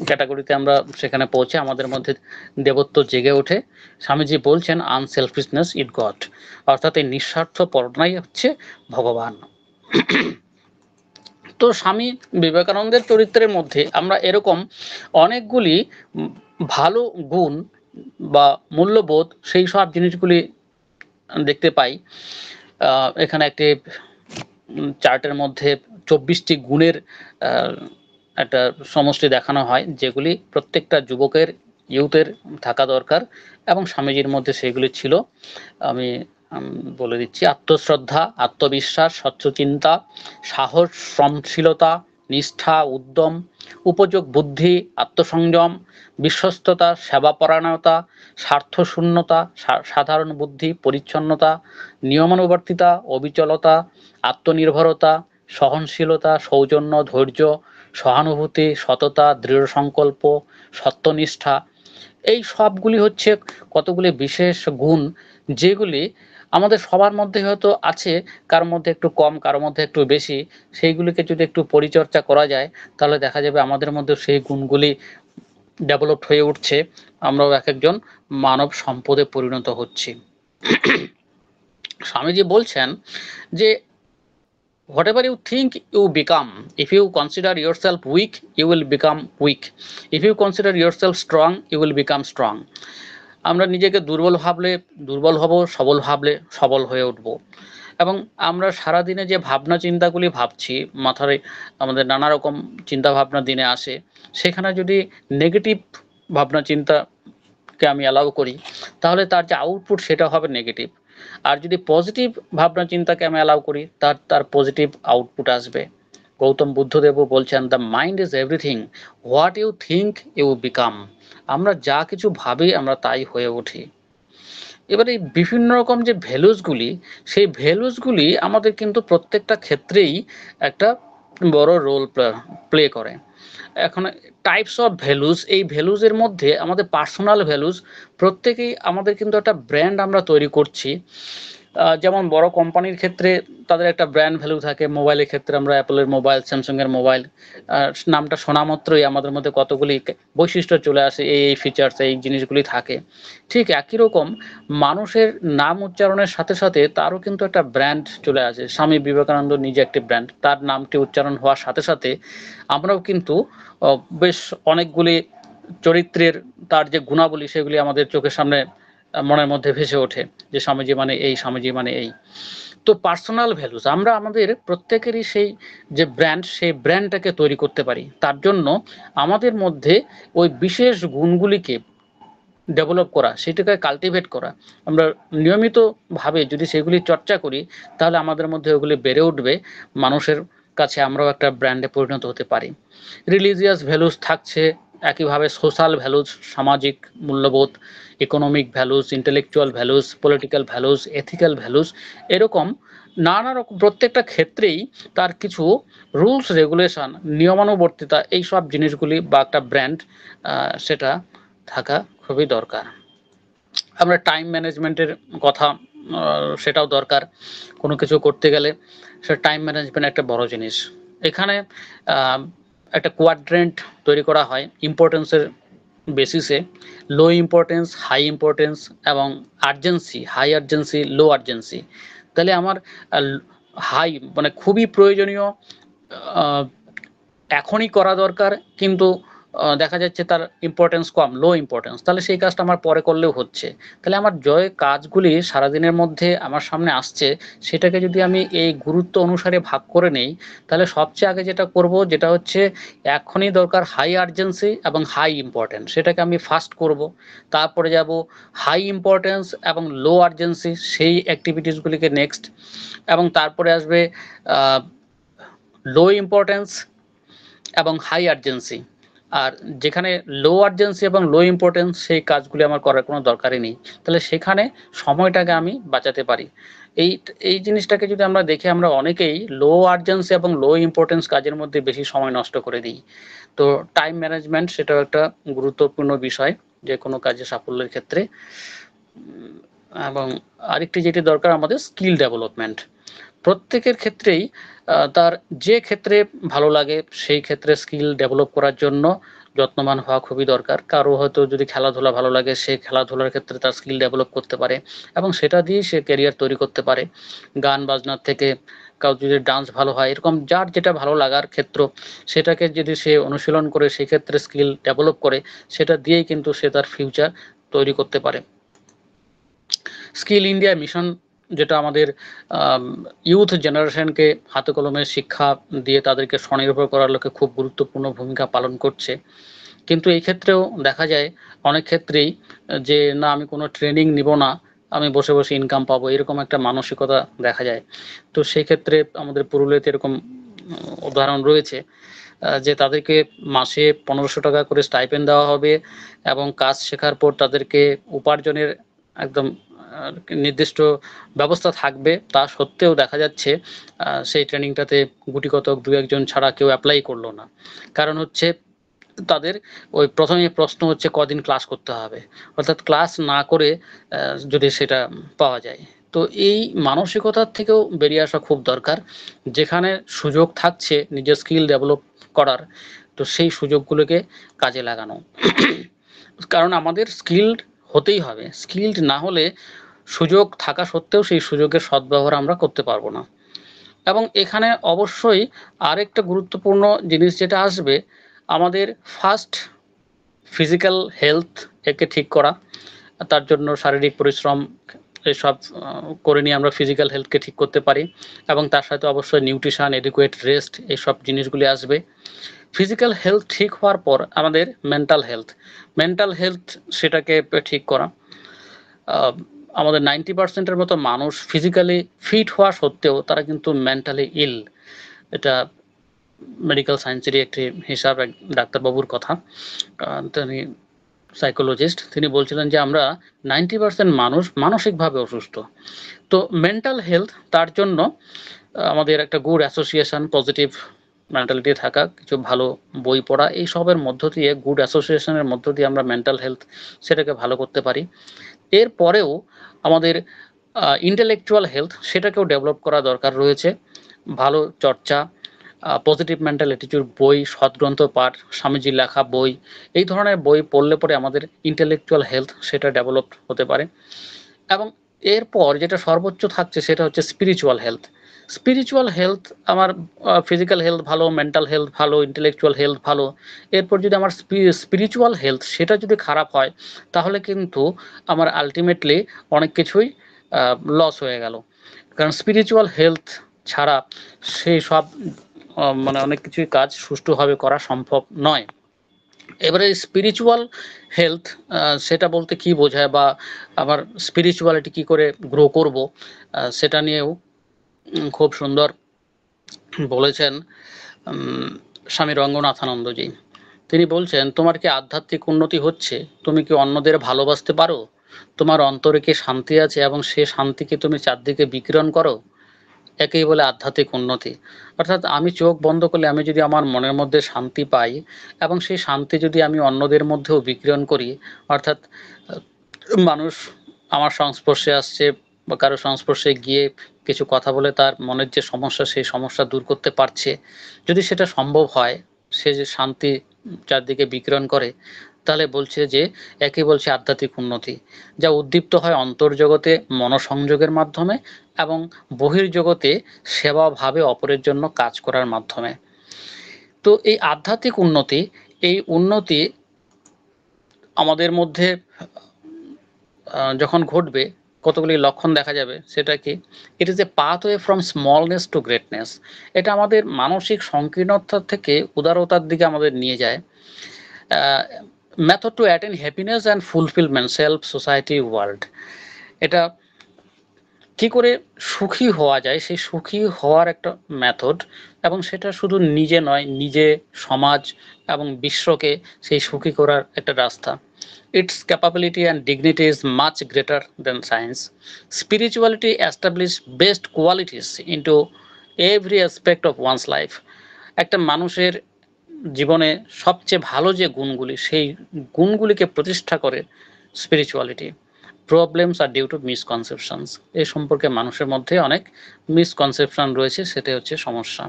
ক্যাটাগরিতে আমরা সেখানে পৌঁছে আমাদের মধ্যে দেবত্ব জেগে ওঠে। স্বামীজি বলছেন আনসেলফিশনেস ইট গড, অর্থাৎ এই নিঃস্বার্থপরতাই হচ্ছে ভগবান। তো স্বামী বিবেকানন্দের চরিত্রের মধ্যে আমরা এরকম অনেকগুলি ভালো গুণ বা মূল্যবোধ সেই সব জিনিসগুলি দেখতে পাই। এখানে একটি চার্টের মধ্যে ২৪টি গুণের একটা সমষ্টি দেখানো হয়, যেগুলি প্রত্যেকটা যুবকের ইউথের থাকা দরকার এবং স্বামীজির মধ্যে সেগুলি ছিল। আমি বলে দিচ্ছি: আত্মশ্রদ্ধা, আত্মবিশ্বাস, স্বচ্ছ চিন্তা, সাহস, শ্রমশীলতা, নিষ্ঠা, উদ্যম, উপযোগ বুদ্ধি, আত্মসংযম, বিশ্বস্ততা, সেবাপরায়ণতা, স্বার্থশূন্যতা, সাধারণ বুদ্ধি, পরিচ্ছন্নতা, নিয়মানুবর্তিতা, অবিচলতা, আত্মনির্ভরতা, সহনশীলতা, সৌজন্য, ধৈর্য, সহানুভূতি, সততা, দৃঢ় সংকল্প, সত্যনিষ্ঠা। এই সবগুলি হচ্ছে কতগুলি বিশেষ গুণ, যেগুলি আমাদের সবার মধ্যে হয়তো আছে, কারোর মধ্যে একটু কম, কারোর মধ্যে একটু বেশি। সেইগুলিকে যদি একটু পরিচর্চা করা যায় তাহলে দেখা যাবে আমাদের মধ্যে সেই গুণগুলি ডেভেলপড হয়ে উঠছে, আমরাও এক একজন মানব সম্পদে পরিণত হচ্ছি। স্বামীজি বলছেন যে whatever you think you become, if you consider yourself weak you will become weak, if you consider yourself strong you will become strong. আমরা নিজেকে দুর্বল ভাবলে দুর্বল হব, সবল ভাবলে সবল হয়ে উঠব। এবং আমরা সারাদিনে যে ভাবনা চিন্তাগুলি ভাবছি, মাথায় আমাদের নানা রকম চিন্তা ভাবনা দিনে আসে, সেখানে যদি নেগেটিভ ভাবনা চিন্তাকে আমি অ্যালাউ করি তাহলে তার যে আউটপুট সেটা হবে নেগেটিভ। আর যদি পজিটিভ ভাবনা চিন্তাকে আমি অ্যালাউ করি তার পজিটিভ আউটপুট আসবে। গৌতম বুদ্ধদেবও বলছেন the mind is everything, what you think you become. আমরা যা কিছু ভাবি আমরা তাই হয়ে উঠি। এবারে এই বিভিন্ন রকম যে ভ্যালুসগুলি, সেই ভ্যালুসগুলি আমাদের কিন্তু প্রত্যেকটা ক্ষেত্রেই একটা বড় রোল প্লে করে। এখন টাইপস অফ ভ্যালুস, এই ভ্যালুসের মধ্যে আমাদের পার্সোনাল ভ্যালুস, প্রত্যেকেই আমাদের কিন্তু একটা ব্র্যান্ড আমরা তৈরি করছি। যেমন বড় কোম্পানির ক্ষেত্রে তাদের একটা ব্র্যান্ড ভ্যালু থাকে, মোবাইলের ক্ষেত্রে আমরা অ্যাপলের মোবাইল, স্যামসাংয়ের মোবাইল, নামটা শোনা মাত্রই আমাদের মধ্যে কতগুলি বৈশিষ্ট্য চলে আসে, এই ফিচার্স, এই জিনিসগুলি থাকে। ঠিক একই রকম মানুষের নাম উচ্চারণের সাথে সাথে তারও কিন্তু একটা ব্র্যান্ড চলে আসে। স্বামী বিবেকানন্দ নিজে একটি ব্র্যান্ড, তার নামটি উচ্চারণ হওয়ার সাথে সাথে আমরাও কিন্তু বেশ অনেকগুলি চরিত্রের তার যে গুণাবলী সেগুলি আমাদের চোখের সামনে মনের মধ্যে ভেসে ওঠে, যে স্বামীজি মানে এই, স্বামীজি মানে এই। তো পার্সোনাল ভ্যালুস আমরা আমাদের প্রত্যেকেরই সেই যে ব্র্যান্ড, সেই ব্র্যান্ডটাকে তৈরি করতে পারি। তার জন্য আমাদের মধ্যে ওই বিশেষ গুণগুলিকে ডেভেলপ করা, সেটাকে কাল্টিভেট করা, আমরা নিয়মিতভাবে যদি সেগুলি চর্চা করি তাহলে আমাদের মধ্যে ওগুলি বেড়ে উঠবে, মানুষের কাছে আমরাও একটা ব্র্যান্ডে পরিণত হতে পারি। রিলিজিয়াস ভ্যালুস থাকছে, একইভাবে সোশ্যাল ভ্যালুস, সামাজিক মূল্যবোধ, economic values, intellectual values, political values, ethical values, এরকম নানা রকম প্রত্যেকটা ক্ষেত্রেই তার কিছু রুলস রেগুলেশন, নিয়মানুবর্তিতা, এইসব জিনিসগুলি বা একটা ব্র্যান্ড সেটা থাকা খুবই দরকার। আমরা টাইম ম্যানেজমেন্টের কথা সেটাও দরকার। কোনো কিছু করতে গেলে সেটা টাইম ম্যানেজমেন্ট একটা বড় জিনিস। এখানে আ একটা কোয়াড্রেন্ট তৈরি করা হয় ইম্পোর্টেন্সের বেসিসে। লো ইম্পোর্টেন্স, হাই ইম্পোর্টেন্স এবং আর্জেন্সি, হাই আর্জেন্সি, লো আর্জেন্সি। তাহলে আমার আল হাই মানে খুবই প্রয়োজনীয় আ এখনই করা দরকার, কিন্তু দেখা যাচ্ছে তার ইম্পোর্টেন্স কম, লো ইম্পোর্টেন্স। তাহলে সেই কাজটা আমার পরে করলেও হচ্ছে। তাহলে আমার যে কাজগুলি সারাদিনের মধ্যে আমার সামনে আসছে, সেটাকে যদি আমি এই গুরুত্ব অনুসারে ভাগ করে নেই, তাহলে সবচেয়ে আগে যেটা করব, যেটা হচ্ছে এখনই দরকার হাই আর্জেন্সি এবং হাই ইম্পোর্টেন্স, সেটাকে আমি ফার্স্ট করব। তারপরে যাব হাই ইম্পোর্টেন্স এবং লো আর্জেন্সি, সেই অ্যাক্টিভিটিস গুলিকে নেক্সট, এবং তারপরে আসবে আ লো ইম্পোর্টেন্স এবং হাই আর্জেন্সি। আর যেখানে লো আর্জেন্সি এবং লো ইম্পোর্টেন্স, সেই কাজগুলি আমার করার কোনো দরকারই নেই। তাহলে সেখানে সময়টাকে আমি বাঁচাতে পারি। এই এই জিনিসটাকে যদি আমরা দেখি, আমরা অনেকেই লো আর্জেন্সি এবং লো ইম্পোর্টেন্স কাজের মধ্যে বেশি সময় নষ্ট করে দিই। তো টাইম ম্যানেজমেন্ট সেটাও একটা গুরুত্বপূর্ণ বিষয় যেকোনো কাজে সাফল্যের ক্ষেত্রে। এবং আরেকটি যেটি দরকার, আমাদের স্কিল ডেভেলপমেন্ট। প্রত্যেকের ক্ষেত্রেই তার যে ক্ষেত্রে ভালো লাগে সেই ক্ষেত্রে স্কিল ডেভেলপ করার জন্য যত্নবান হওয়া খুবই দরকার। কারো হয়তো যদি খেলাধুলা ভালো লাগে, সে খেলাধুলার ক্ষেত্রে তার স্কিল ডেভেলপ করতে পারে এবং সেটা দিয়েই সে ক্যারিয়ার তৈরি করতে পারে। গান বাজনার থেকে কারো যদি ডান্স ভালো হয়, এরকম যার যেটা ভালো লাগার ক্ষেত্র, সেটাকে যদি সে অনুশীলন করে সেক্ষেত্রে স্কিল ডেভেলপ করে, সেটা দিয়েই কিন্তু সে তার ফিউচার তৈরি করতে পারে। স্কিল ইন্ডিয়া মিশন, যেটা আমাদের ইউথ জেনারেশনকে হাতে কলমে শিক্ষা দিয়ে তাদেরকে স্বনির্ভর করার লক্ষ্যে খুব গুরুত্বপূর্ণ ভূমিকা পালন করছে। কিন্তু এই ক্ষেত্রেও দেখা যায় অনেক ক্ষেত্রেই যে না, আমি কোনো ট্রেনিং নিব না, আমি বসে বসে ইনকাম পাবো, এরকম একটা মানসিকতা দেখা যায়। তো সেই ক্ষেত্রে আমাদের পুরুলিয়াতে এরকম উদাহরণ রয়েছে যে তাদেরকে মাসে ১৫০০ টাকা করে স্টাইপেন্ড দেওয়া হবে এবং কাজ শেখার পর তাদেরকে উপার্জনের একদম নির্দিষ্ট ব্যবস্থা থাকবে। তা সত্ত্বেও দেখা যাচ্ছে সেই ট্রেনিংটাতে গুটি কতক ২-১ জন ছাড়া কেউ এপ্লাই করল না। কারণ হচ্ছে তাদের ওই ১ম এই প্রশ্ন হচ্ছে কদিন ক্লাস করতে হবে। অর্থাৎ ক্লাস না করে যদি সেটা পাওয়া যায়। তো এই মানসিকতার থেকেও বেরিয়ে আসা খুব দরকার। যেখানে সুযোগ থাকছে নিজের স্কিল ডেভেলপ করার, তো সেই সুযোগগুলোকে কাজে লাগানো। কারণ আমাদের স্কিলড হতেই হবে। স্কিলড না হলে সুযোগ থাকা সত্ত্বেও সেই সুযোগের সদ্ব্যবহার আমরা করতে পারবো না। এবং এখানে অবশ্যই আরেকটা গুরুত্বপূর্ণ জিনিস যেটা আসবে, আমাদের ফার্স্ট ফিজিক্যাল হেলথ একে ঠিক করা। তার জন্য শারীরিক পরিশ্রম এসব করে নিয়ে আমরা ফিজিক্যাল হেলথকে ঠিক করতে পারি এবং তার সাথে অবশ্যই নিউট্রিশন, এডিকুয়েট রেস্ট, এইসব জিনিসগুলি আসবে। ফিজিক্যাল হেলথ ঠিক হওয়ার পর আমাদের মেন্টাল হেলথ, মেন্টাল হেলথ সেটাকে ঠিক করা। আমাদের 90% এর মতো মানুষ ফিজিক্যালি ফিট হওয়া সত্ত্বেও তারা কিন্তু মেন্টালি ইল। এটা মেডিকেল সায়েন্সেরই একটি হিসাব, এক ডাক্তারবাবুর কথা। তিনি সাইকোলজিস্ট, তিনি বলছিলেন যে আমরা 90% মানুষ মানসিকভাবে অসুস্থ। তো মেন্টাল হেলথ, তার জন্য আমাদের একটা গুড অ্যাসোসিয়েশন, পজিটিভ মেন্টালিটি থাকা, কিছু ভালো বই পড়া, এইসবের মধ্য দিয়ে, গুড অ্যাসোসিয়েশনের মধ্য দিয়ে আমরা মেন্টাল হেলথ সেটাকে ভালো করতে পারি। এরপরেও আমাদের ইন্টেলেকচুয়াল হেলথ সেটাকেও ডেভেলপ করা দরকার রয়েছে। ভালো চর্চা, পজিটিভ মেন্টাল অ্যাটিটিউড বই, সৎগ্রন্থ পাঠ, স্বামীজির লেখা বই, এই ধরনের বই পড়লে পরে আমাদের ইন্টেলেকচুয়াল হেলথ সেটা ডেভেলপ হতে পারে। এবং এরপর যেটা সর্বোচ্চ থাকছে সেটা হচ্ছে স্পিরিচুয়াল হেলথ। স্পিরিচুয়াল হেলথ আমার ফিজিক্যাল হেলথ ভালো, মেন্টাল হেলথ ভালো, ইন্টেলেকচুয়াল হেলথ ভালো। এরপর যদি আমার স্পিরিচুয়াল হেলথ সেটা যদি খারাপ হয়, তাহলে কিন্তু আমার আল্টিমেটলি অনেক কিছুই লস হয়ে গেল। কারণ স্পিরিচুয়াল হেলথ ছাড়া সেই সব মানে অনেক কিছুই কাজ সুষ্ঠুভাবে করা সম্ভব নয়। এবারে স্পিরিচুয়াল হেলথ সেটা বলতে কি বোঝায়, বা আমার স্পিরিচুয়ালিটি কি করে গ্রো করব, সেটা নিয়েও খুব সুন্দর বলেছেন স্বামী রঙ্গনাথানন্দজি। তিনি বলছেন, তোমার কি আধ্যাত্মিক উন্নতি হচ্ছে? তুমি কি অন্যদের ভালোবাসতে পারো? তোমার অন্তরে কি শান্তি আছে এবং সে শান্তিকে তুমি চারদিকে বিকিরণ করো? একেই বলে আধ্যাত্মিক উন্নতি। অর্থাৎ আমি চোখ বন্ধ করলে আমি যদি আমার মনের মধ্যে শান্তি পাই এবং সেই শান্তি যদি আমি অন্যদের মধ্যেও বিকিরণ করি, অর্থাৎ মানুষ আমার সংস্পর্শে আসছে বা কারো সংস্পর্শে গিয়ে কিছু কথা বলে তার মনের যে সমস্যা সেই সমস্যা দূর করতে পারছে, যদি সেটা সম্ভব হয়, সে যে শান্তি চারদিকে বিকিরণ করে, তাহলে বলছে যে একে বলছে আধ্যাত্মিক উন্নতি, যা উদ্দীপ্ত হয় অন্তর্জগতে মনোসংযোগের মাধ্যমে এবং বহির্জগতে সেবাভাবে অপরের জন্য কাজ করার মাধ্যমে। তো এই আধ্যাত্মিক উন্নতি, এই উন্নতি আমাদের মধ্যে যখন ঘটবে কতগুলি লক্ষণ দেখা যাবে, সেটা কি? It is a pathway from smallness to greatness. এটা আমাদের মানসিক সংকীর্ণতা থেকে উদারতার দিকে আমাদের নিয়ে যায়। Method two attain happiness and fulfilment self society world. এটা কি করে সুখী হওয়া যায়, সেই সুখী হওয়ার একটা মেথড, এবং সেটা শুধু নিজে নয়, নিজে, সমাজ এবং বিশ্বকে সেই সুখী করার একটা রাস্তা। Its capability and dignity is much greater than science. Spirituality establishes best qualities into every aspect of one's life. একটা মানুষের জীবনে সবচেয়ে ভালো যে গুণগুলি, সেই গুণগুলিকে প্রতিষ্ঠা করে spirituality. Problems are due to misconceptions. এই সম্পর্কে মানুষের মধ্যে অনেক মিসকনসেপশন রয়েছে, সেটাই হচ্ছে সমস্যা।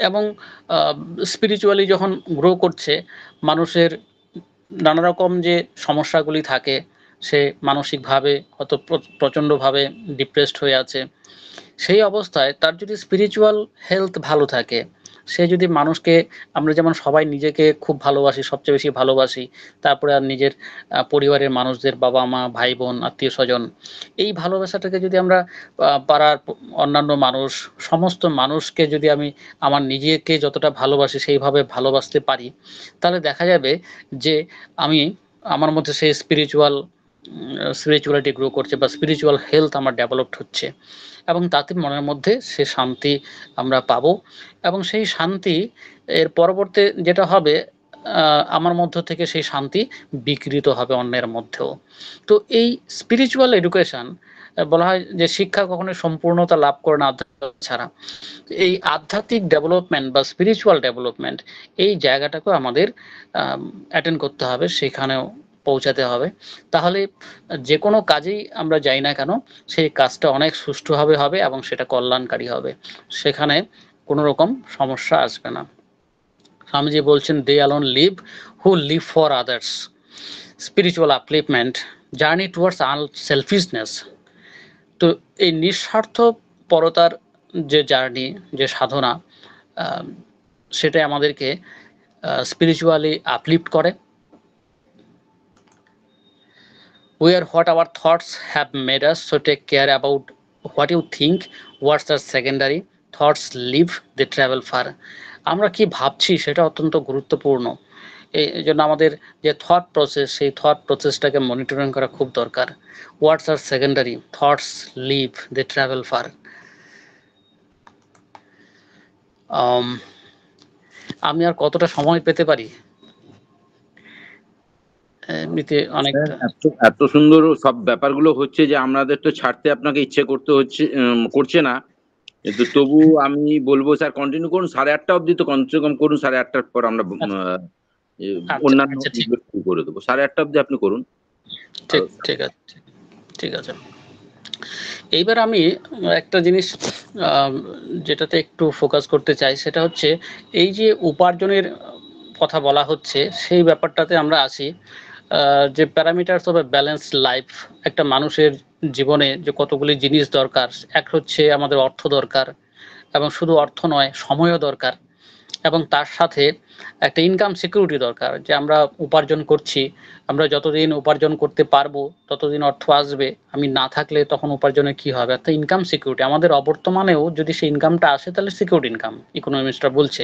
এবং স্পিরিচুয়ালি যখন গ্রো করছে, মানুষের নানা রকম যে সমস্যাগুলি থাকে, সে মানসিকভাবে হয়তো প্রচণ্ডভাবে ডিপ্রেসড হয়ে আছে, সেই অবস্থায় তার যদি স্পিরিচুয়াল হেলথ ভালো থাকে, সে যদি মানুষকে, আমরা যেমন সবাই নিজেকে খুব ভালোবাসি, সবচেয়ে বেশি ভালোবাসি, তারপরে আর নিজের পরিবারের মানুষদের, বাবা মা, ভাই বোন, আত্মীয় স্বজন, এই ভালোবাসাটাকে যদি আমরা পাড়ার অন্যান্য মানুষ, সমস্ত মানুষকে যদি আমি আমার নিজেকে যতটা ভালোবাসি সেইভাবে ভালোবাসতে পারি, তাহলে দেখা যাবে যে আমি, আমার মধ্যে সেই স্পিরিচুয়ালিটি গ্রো করছে বা স্পিরিচুয়াল হেলথ আমার ডেভেলপড হচ্ছে, এবং তাতে মনের মধ্যে সে শান্তি আমরা পাবো। এবং সেই শান্তি এর পরবর্তী যেটা হবে, আমার মধ্য থেকে সেই শান্তি বিকৃত হবে অন্যের মধ্যেও। তো এই স্পিরিচুয়াল এডুকেশন, বলা হয় যে শিক্ষা কখনোই সম্পূর্ণতা লাভ করে না আধ্যাত্মিক ছাড়া। এই আধ্যাত্মিক ডেভেলপমেন্ট বা স্পিরিচুয়াল ডেভেলপমেন্ট, এই জায়গাটাকেও আমাদের অ্যাটেন্ড করতে হবে, সেখানেও পৌঁছাতে হবে। তাহলে যে কোনো কাজেই আমরা যাই না কেন, সেই কাজটা অনেক সুষ্ঠুভাবে হবে এবং সেটা কল্যাণকারী হবে, সেখানে কোনো রকম সমস্যা আসবে না। স্বামীজি বলছেন, they alone live who live for others. Spiritual upliftment journey towards unselfishness. তো এই নিঃস্বার্থপরতার যে জার্নি, যে সাধনা, সেটাই আমাদেরকে স্পিরিচুয়ালি আপলিফট করে। We are what our thoughts have made us, so take care about what you think. Words are secondary, thoughts live, they travel far. আমরা কি ভাবছি সেটা অত্যন্ত গুরুত্বপূর্ণ। এই জন্য আমাদের যে থট প্রসেস, সেই থট প্রসেসটাকে মনিটরিং করা খুব দরকার। ওয়ার্ডস আর সেকেন্ডারি, থটস লিভ, দে ট্রাভেল ফার। আমি আর কতটা সময় পেতে পারি? এমনিতে স্যার অনেকটা। এত সুন্দর সব ব্যাপারগুলো হচ্ছে যে আমাদের তো ছাড়তে আপনাকে ইচ্ছে করতে হচ্ছে, করছে না, কিন্তু তবু আমি বলবো স্যার কন্টিনিউ করুন, 8:30 অবধি তো কমসে কম করুন, 8:30 পর আমরা আচ্ছা অন্যান্য আচ্ছা, ঠিক শুরু করে দেবো। 8:30 অবধি আপনি করুন। ঠিক ঠিক আছে, ঠিক আছে। এইবার আমি একটা জিনিস যেটাতে একটু ফোকাস করতে চাই, সেটা হচ্ছে এই যে উপার্জনের কথা বলা হচ্ছে, সেই ব্যাপারটাতে আমরা আসি। যে parameters of A balanced life, একটা মানুষের জীবনে যে কতগুলি জিনিস দরকার, এক হচ্ছে আমাদের অর্থ দরকার, এবং শুধু অর্থ নয়, সময়ও দরকার, এবং তার সাথে একটা ইনকাম সিকিউরিটি দরকার, যে আমরা উপার্জন করছি, আমরা যতদিন উপার্জন করতে পারবো ততদিন অর্থ আসবে, আমি না থাকলে তখন উপার্জনের কি হবে, অর্থাৎ ইনকাম সিকিউরিটি। আমাদের অবর্তমানেও যদি সেই ইনকামটা আসে, তাহলে সিকিউরড ইনকাম, ইকোনমিস্টরা বলছে।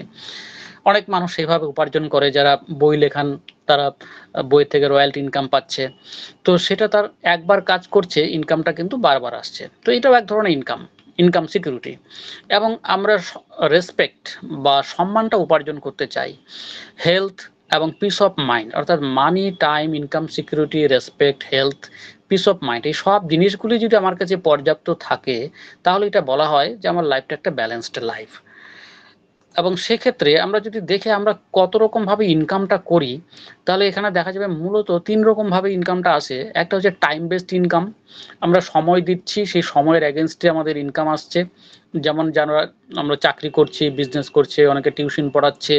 অনেক মানুষ সেইভাবে উপার্জন করে, যারা বই লেখান, তারা বই থেকে রয়্যালটি ইনকাম পাচ্ছে। তো সেটা তার একবার কাজ করছে, ইনকামটা কিন্তু বারবার আসছে। তো এটাও এক ধরনের ইনকাম সিকিউরিটি। এবং আমরা রেসপেক্ট বা সম্মানটা উপার্জন করতে চাই। হেলথ এবং পিস অফ মাইন্ড, অর্থাৎ money, time, income security, respect, health, peace of mind, এই সব জিনিসগুলি যদি আমার কাছে পর্যাপ্ত থাকে, তাহলে এটা বলা হয় যে আমার লাইফটা একটা ব্যালেন্সড লাইফ। এবং সেক্ষেত্রে আমরা যদি দেখে আমরা কত রকমভাবে ইনকামটা করি, তাহলে এখানে দেখা যাবে মূলত ৩ রকমভাবে ইনকামটা আসে। একটা হচ্ছে টাইম বেসড ইনকাম। আমরা সময় দিচ্ছি, সেই সময়ের এগেইনস্টে আমাদের ইনকাম আসছে। যেমন যারা আমরা চাকরি করছি, বিজনেস করছে, অনেকে টিউশন পড়াচ্ছে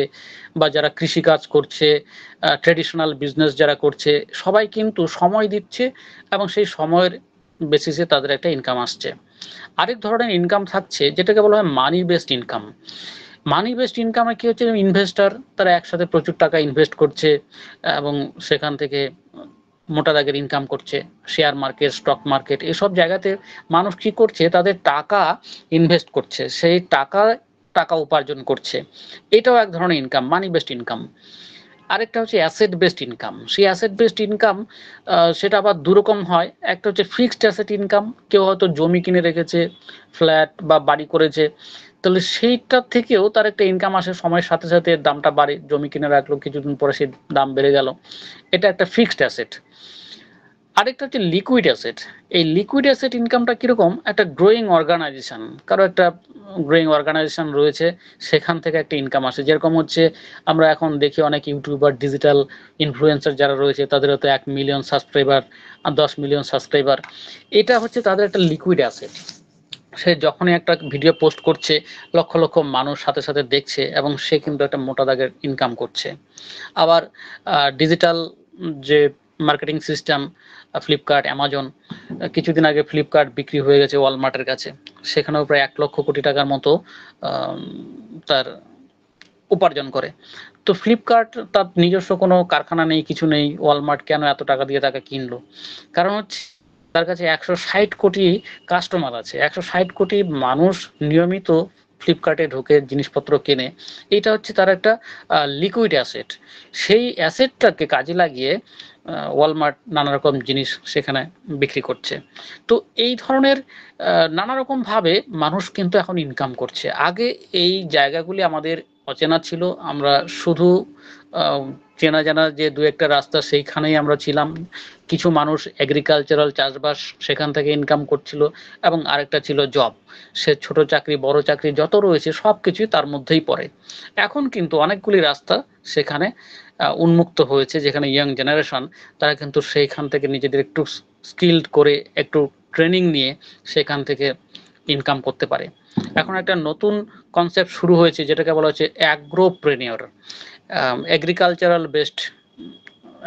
বা যারা কৃষিকাজ করছে, ট্র্যাডিশনাল বিজনেস যারা করছে, সবাই কিন্তু সময় দিচ্ছে এবং সেই সময়ের বেসিসে তাদের একটা ইনকাম আসছে। আরেক ধরনের ইনকাম থাকছে যেটাকে বলা হয় মানি বেসড ইনকাম। মানি বেসড ইনকামে কি হচ্ছে, ইনভেস্টর তারা একসাথে প্রচুর টাকা ইনভেস্ট করছে এবং সেখান থেকে মোটা দাগের ইনকাম করছে। শেয়ার মার্কেট, স্টক মার্কেট এসব জায়গাতে মানুষ কি করছে, তাদের টাকা ইনভেস্ট করছে, সেই টাকা উপার্জন করছে। এটাও এক ধরনের ইনকাম, মানি বেসড ইনকাম। আরেকটা হচ্ছে অ্যাসেট বেসড ইনকাম। সেই অ্যাসেট বেসড ইনকাম সেটা আবার দুরকম হয়। একটা হচ্ছে ফিক্সড অ্যাসেট ইনকাম, কেউ হয়তো জমি কিনে রেখেছে, ফ্ল্যাট বা বাড়ি করেছে, তাহলে সেইটার থেকেও তার একটা ইনকাম আসে, সময়ের সাথে সাথে দামটা বাড়ে, জমি কিনে রাখলো, কিছুদিন পরে সেই দাম বেড়ে গেল, এটা একটা ফিক্সড অ্যাসেট। আরেকটা হচ্ছে লিকুইড অ্যাসেট। এই লিকুইড অ্যাসেট ইনকামটা কিরকম, একটা গ্রোয়িং অর্গানাইজেশন, কারো একটা গ্রোয়িং অর্গানাইজেশন রয়েছে, সেখান থেকে একটা ইনকাম আসে। যেরকম হচ্ছে আমরা এখন দেখি অনেক ইউটিউবার, ডিজিটাল ইনফ্লুয়েন্সার যারা রয়েছে, তাদের হয়তো 1 মিলিয়ন সাবস্ক্রাইবার আর 10 মিলিয়ন সাবস্ক্রাইবার। এটা হচ্ছে তাদের একটা লিকুইড অ্যাসেট। সে যখনই একটা ভিডিও পোস্ট করছে, লক্ষ লক্ষ মানুষ সাথে সাথে দেখছে এবং সে কিন্তু একটা মোটা দাগের ইনকাম করছে। আবার ডিজিটাল যে মার্কেটিং সিস্টেম, ফ্লিপকার্ট, অ্যামাজন, কিছুদিন আগে ফ্লিপকার্ট বিক্রি হয়ে গেছে ওয়ালমার্টের কাছে, সেখানেও প্রায় 1 লক্ষ কোটি টাকার মতো তার উপার্জন করে। তো ফ্লিপকার্ট তার নিজস্ব কোনো কারখানা নেই, কিছু নেই, ওয়ালমার্ট কেন এত টাকা দিয়ে তাকে কিনলো? কারণ হচ্ছে তার কাছে 160 কোটি কাস্টমার আছে, 160 কোটি মানুষ নিয়মিত ফ্লিপকার্টে ঢোকে, জিনিসপত্র কেনে। এটা হচ্ছে তার একটা লিকুইড অ্যাসেট। সেই অ্যাসেটটাকে কাজে লাগিয়ে ওয়ালমার্ট নানা রকম জিনিস সেখানে বিক্রি করছে। তো এই ধরনের নানা রকম ভাবে মানুষ কিন্তু এখন ইনকাম করছে। আগে এই জায়গাগুলি আমাদের অচেনা ছিল, আমরা শুধু চেনা জানা যে দু একটা রাস্তা সেইখানেই আমরা ছিলাম। কিছু মানুষ এগ্রিকালচারাল চাষবাস সেখান থেকে ইনকাম করছিল এবং আরেকটা ছিল জব, সে ছোট চাকরি বড় চাকরি যত রয়েছে সব কিছুই তার মধ্যেই পড়ে। এখন কিন্তু অনেকগুলি রাস্তা সেখানে উন্মুক্ত হয়েছে, যেখানে ইয়াং জেনারেশন তারা কিন্তু সেইখান থেকে নিজেদের একটু স্কিলড করে, একটু ট্রেনিং নিয়ে সেখান থেকে ইনকাম করতে পারে। এখন একটা নতুন কনসেপ্ট শুরু হয়েছে যেটাকে বলা হচ্ছে অ্যাগ্রোপ্রেনিয়র, এগ্রিকালচারাল বেসড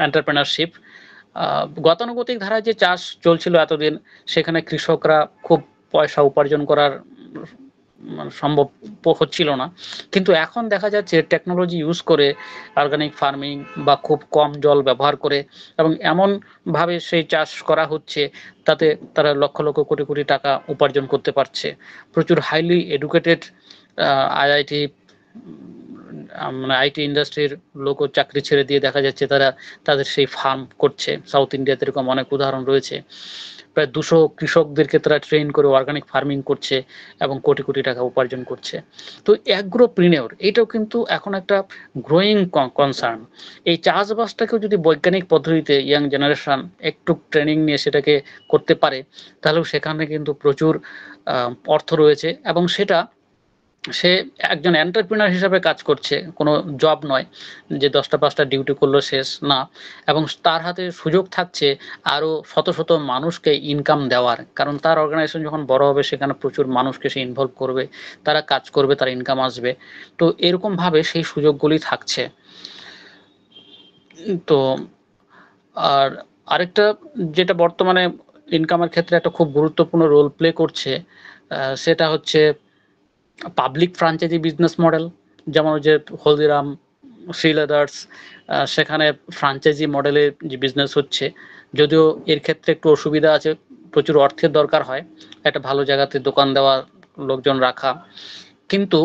এন্টারপ্রেনারশিপ। গতানুগতিক ধারায় যে চাষ চলছিল এতদিন, সেখানে কৃষকরা খুব পয়সা উপার্জন করার সম্ভব হচ্ছিল না, কিন্তু এখন দেখা যাচ্ছে টেকনোলজি ইউজ করে অর্গানিক ফার্মিং বা খুব কম জল ব্যবহার করে এবং এমন ভাবে সেই চাষ করা হচ্ছে, তাতে তারা লক্ষ লক্ষ কোটি কোটি টাকা উপার্জন করতে পারছে। প্রচুর হাইলি এডুকেটেড আইআইটি, মানে আইটি ইন্ডাস্ট্রির লোকও চাকরি ছেড়ে দিয়ে দেখা যাচ্ছে তারা তাদের সেই ফার্ম করছে। সাউথ ইন্ডিয়াতে এরকম অনেক উদাহরণ রয়েছে। প্রায় 200 কৃষকদেরকে তারা ট্রেন করে অর্গানিক ফার্মিং করছে এবং কোটি কোটি টাকা উপার্জন করছে। তো অ্যাগ্রোপ্রেনিয়র এটাও কিন্তু এখন একটা গ্রোয়িং কনসার্ন। এই চাষবাসটাকেও যদি বৈজ্ঞানিক পদ্ধতিতে ইয়াং জেনারেশন একটু ট্রেনিং নিয়ে সেটাকে করতে পারে, তাহলেও সেখানে কিন্তু প্রচুর অর্থ রয়েছে এবং সেটা সে একজন এন্টারপ্রেনার হিসাবে কাজ করছে, কোনো জব নয় যে 10টা 5টা ডিউটি করলো শেষ না। এবং তার হাতে সুযোগ থাকছে আরো শত শত মানুষকে ইনকাম দেওয়ার, কারণ তার অর্গানাইজেশন যখন বড় হবে সেখানে প্রচুর মানুষকে সে ইনভলভ করবে, তারা কাজ করবে, তার ইনকাম আসবে। তো এরকম ভাবে সেই সুযোগগুলি থাকছে। তো আর আরেকটা যেটা বর্তমানে ইনকামের ক্ষেত্রে একটা খুব গুরুত্বপূর্ণ রোল প্লে করছে, সেটা হচ্ছে পাবলিক ফ্র্যাঞ্চাইজি বিজনেস মডেল। যেমন ওই যে হলদিরাম, শ্রী লেদার্স, সেখানে ফ্র্যাঞ্চাইজি মডেলে যে বিজনেস হচ্ছে, যদিও এর ক্ষেত্রে একটু অসুবিধা আছে, প্রচুর অর্থের দরকার হয় একটা ভালো জায়গাতে দোকান দেওয়া, লোকজন রাখা। কিন্তু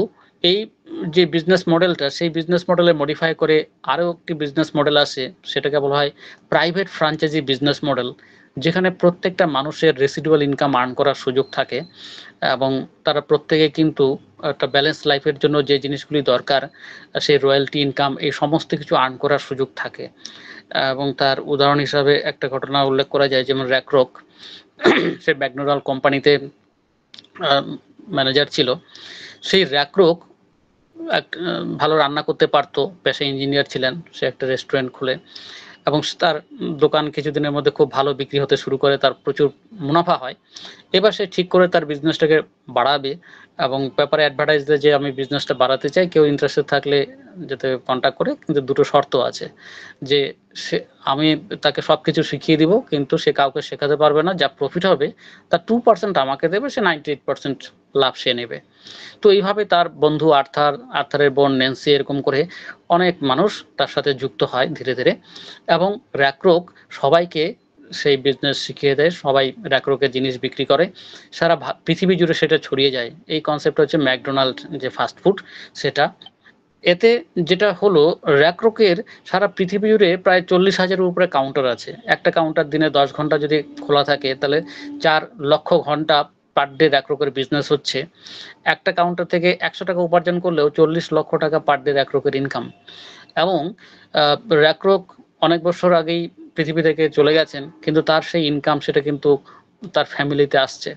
এই যে বিজনেস মডেলটা, সেই বিজনেস মডেলে মডিফাই করে আরও একটি বিজনেস মডেল আছে, সেটাকে বলা হয় প্রাইভেট ফ্র্যাঞ্চাইজি বিজনেস মডেল, যেখানে প্রত্যেকটা মানুষের রেসিডুয়াল ইনকাম আর্ন করার সুযোগ থাকে এবং তারা প্রত্যেকে কিন্তু একটা ব্যালেন্স লাইফের জন্য যে জিনিসগুলি দরকার, সেই রয়্যালটি ইনকাম, এই সমস্ত কিছু আর্ন করার সুযোগ থাকে। এবং তার উদাহরণ হিসাবে একটা ঘটনা উল্লেখ করা যায়, যেমন র্যাকরক, সে ম্যাকডোনাল্ড কোম্পানিতে ম্যানেজার ছিল। সেই র্যাকরক ভালো রান্না করতে পারতো, পেশায় ইঞ্জিনিয়ার ছিলেন, সে একটা রেস্টুরেন্ট খুলে এবং তার দোকান কিছুদিনের মধ্যে খুব ভালো বিক্রি হতে শুরু করে, তার প্রচুর মুনাফা হয়। এবার সে ঠিক করে তার বিজনেসটাকে বাড়াবে এবং পেপারে অ্যাডভার্টাইজ দেয় যে আমি বিজনেসটা বাড়াতে চাই, কেউ ইন্টারেস্টেড থাকলে যাতে কন্ট্যাক্ট করে, কিন্তু দুটো শর্ত আছে যে সে আমি তাকে সবকিছু শিখিয়ে দিব, কিন্তু সে কাউকে শেখাতে পারবে না, যা প্রফিট হবে তার 2% আমাকে দেবে, সে 98% লাভ সে নেবে। তো এইভাবে তার বন্ধু আর্থারের বোন ন্যান্সি, এরকম করে অনেক মানুষ তার সাথে যুক্ত হয় ধীরে ধীরে এবং র্যাকরোক সবাইকে সেই বিজনেস শিখিয়ে দেয়, সবাই র্যাকরোকের জিনিস বিক্রি করে, সারা পৃথিবী জুড়ে সেটা ছড়িয়ে যায়। এই কনসেপ্ট হচ্ছে ম্যাকডোনাল্ড যে ফাস্ট ফুড সেটা। এতে যেটা হলো, র্যাকরোকের সারা পৃথিবী জুড়ে প্রায় 40,000-এর উপরে কাউন্টার আছে। একটা কাউন্টার দিনে 10 ঘন্টা যদি খোলা থাকে তাহলে 4 লক্ষ ঘন্টা পার ডে র্যাকরোকের বিজনেস হচ্ছে। একটা কাউন্টার থেকে 100 টাকা উপার্জন করলেও 40 লক্ষ টাকা পার ডে র্যাকরোকের ইনকাম। এবং র্যাকরোক অনেক বছর আগেই পৃথিবী থেকে চলে গেছেন, কিন্তু তার সেই ইনকাম সেটা কিন্তু তার ফ্যামিলিতে আসছে।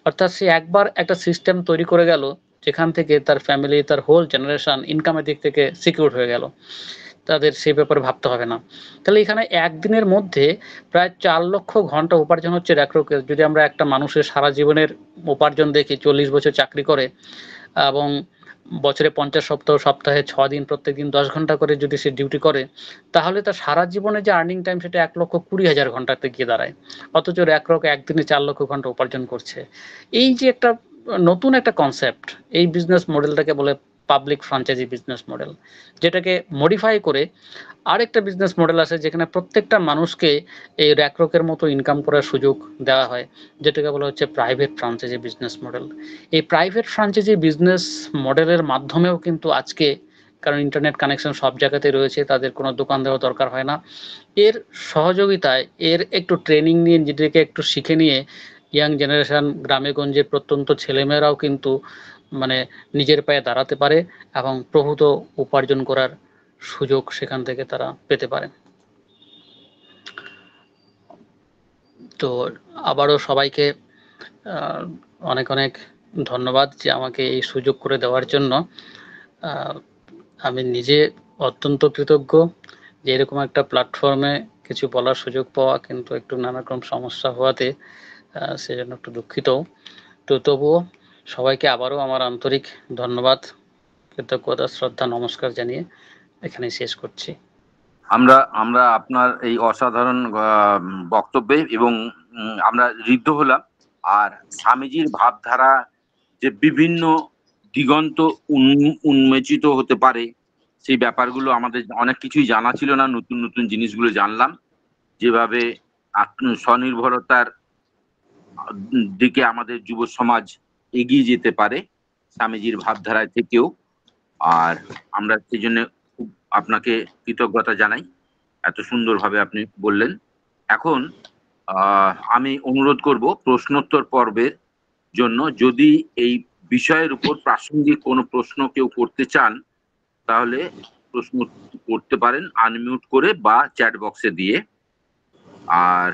অর্থাৎ সে একবার একটা সিস্টেম তৈরি করে গেল যেখান থেকে তার ফ্যামিলি, তার হোল জেনারেশন ইনকামের দিক থেকে সিকিউর হয়ে গেল, তাদের সেই ব্যাপারে ভাবতে হবে না। তাহলে এখানে একদিনের মধ্যে প্রায় 4 লক্ষ ঘন্টা উপার্জন হচ্ছে র্যাকরোকের। যদি আমরা একটা মানুষের সারা জীবনের উপার্জন দেখি, 40 বছর চাকরি করে এবং বছরে 50 সপ্তাহ, সপ্তাহে 6 দিন, প্রত্যেকদিন 10 ঘন্টা করে যদি সে ডিউটি করে, তাহলে তার সারা জীবনে যে আর্নিং টাইম সেটা 1,20,000 ঘন্টাতে গিয়ে দাঁড়ায়। অথচ র্যাকরোক একদিনে 4 লক্ষ ঘন্টা উপার্জন করছে। এই যে একটা নতুন একটা কনসেপ্ট, এই বিজনেস মডেলটাকে বলে পাবলিক ফ্র্যাঞ্চাইজি বিজনেস মডেল, যেটাকে মডিফাই করে আরেকটা বিজনেস মডেল আছে যেখানে প্রত্যেকটা মানুষকে এই র্যাকরোকের মতো ইনকাম করার সুযোগ দেওয়া হয়, যেটাকে বলা হচ্ছে প্রাইভেট ফ্র্যাঞ্চাইজি বিজনেস মডেল। এই প্রাইভেট ফ্র্যাঞ্চাইজি বিজনেস মডেলের মাধ্যমেও কিন্তু আজকে, কারণ ইন্টারনেট কানেকশন সব জায়গাতেই রয়েছে, তাদের কোনো দোকান দেওয়া দরকার হয় না, এর সহযোগিতায়, এর একটু ট্রেনিং নিয়ে, নিজেকে একটু শিখে নিয়ে ইয়াং জেনারেশন, গ্রামে গঞ্জে প্রত্যন্ত ছেলেমেয়েরাও কিন্তু মানে নিজের পায়ে দাঁড়াতে পারে এবং প্রভূত উপার্জন করার সুযোগ সেখান থেকে তারা পেতে পারে। তো আবারও সবাইকে আহ, অনেক অনেক ধন্যবাদ যে আমাকে এই সুযোগ করে দেওয়ার জন্য। আহ, আমি নিজে অত্যন্ত কৃতজ্ঞ যে এরকম একটা প্ল্যাটফর্মে কিছু বলার সুযোগ পাওয়া, কিন্তু একটু নানা রকম সমস্যা হওয়াতে সেজন্য একটু দুঃখিত। তো তবুও সবাইকে আবারও আমার আন্তরিক ধন্যবাদ, কৃতজ্ঞতা, শ্রদ্ধা, নমস্কার জানিয়ে এখানেই শেষ করছি। আমরা আমরা আপনার এই অসাধারণ বক্তব্যে এবং আমরা ঋদ্ধ হলাম। আর স্বামীজির ভাবধারা যে বিভিন্ন দিগন্ত উন্মোচিত হতে পারে, সেই ব্যাপারগুলো আমাদের অনেক কিছুই জানা ছিল না, নতুন নতুন জিনিসগুলো জানলাম। যেভাবে স্বনির্ভরতার দিকে আমাদের যুব সমাজ এগিয়ে যেতে পারে স্বামীজির ভাবধারায় থেকেও। আর আমরা সেই জন্য খুব আপনাকে কৃতজ্ঞতা জানাই, এত সুন্দরভাবে আপনি বললেন। এখন আমি অনুরোধ করব প্রশ্নোত্তর পর্বের জন্য, যদি এই বিষয়ের উপর প্রাসঙ্গিক কোনো প্রশ্ন কেউ করতে চান তাহলে প্রশ্ন করতে পারেন আনমিউট করে বা চ্যাট বক্সে দিয়ে। আর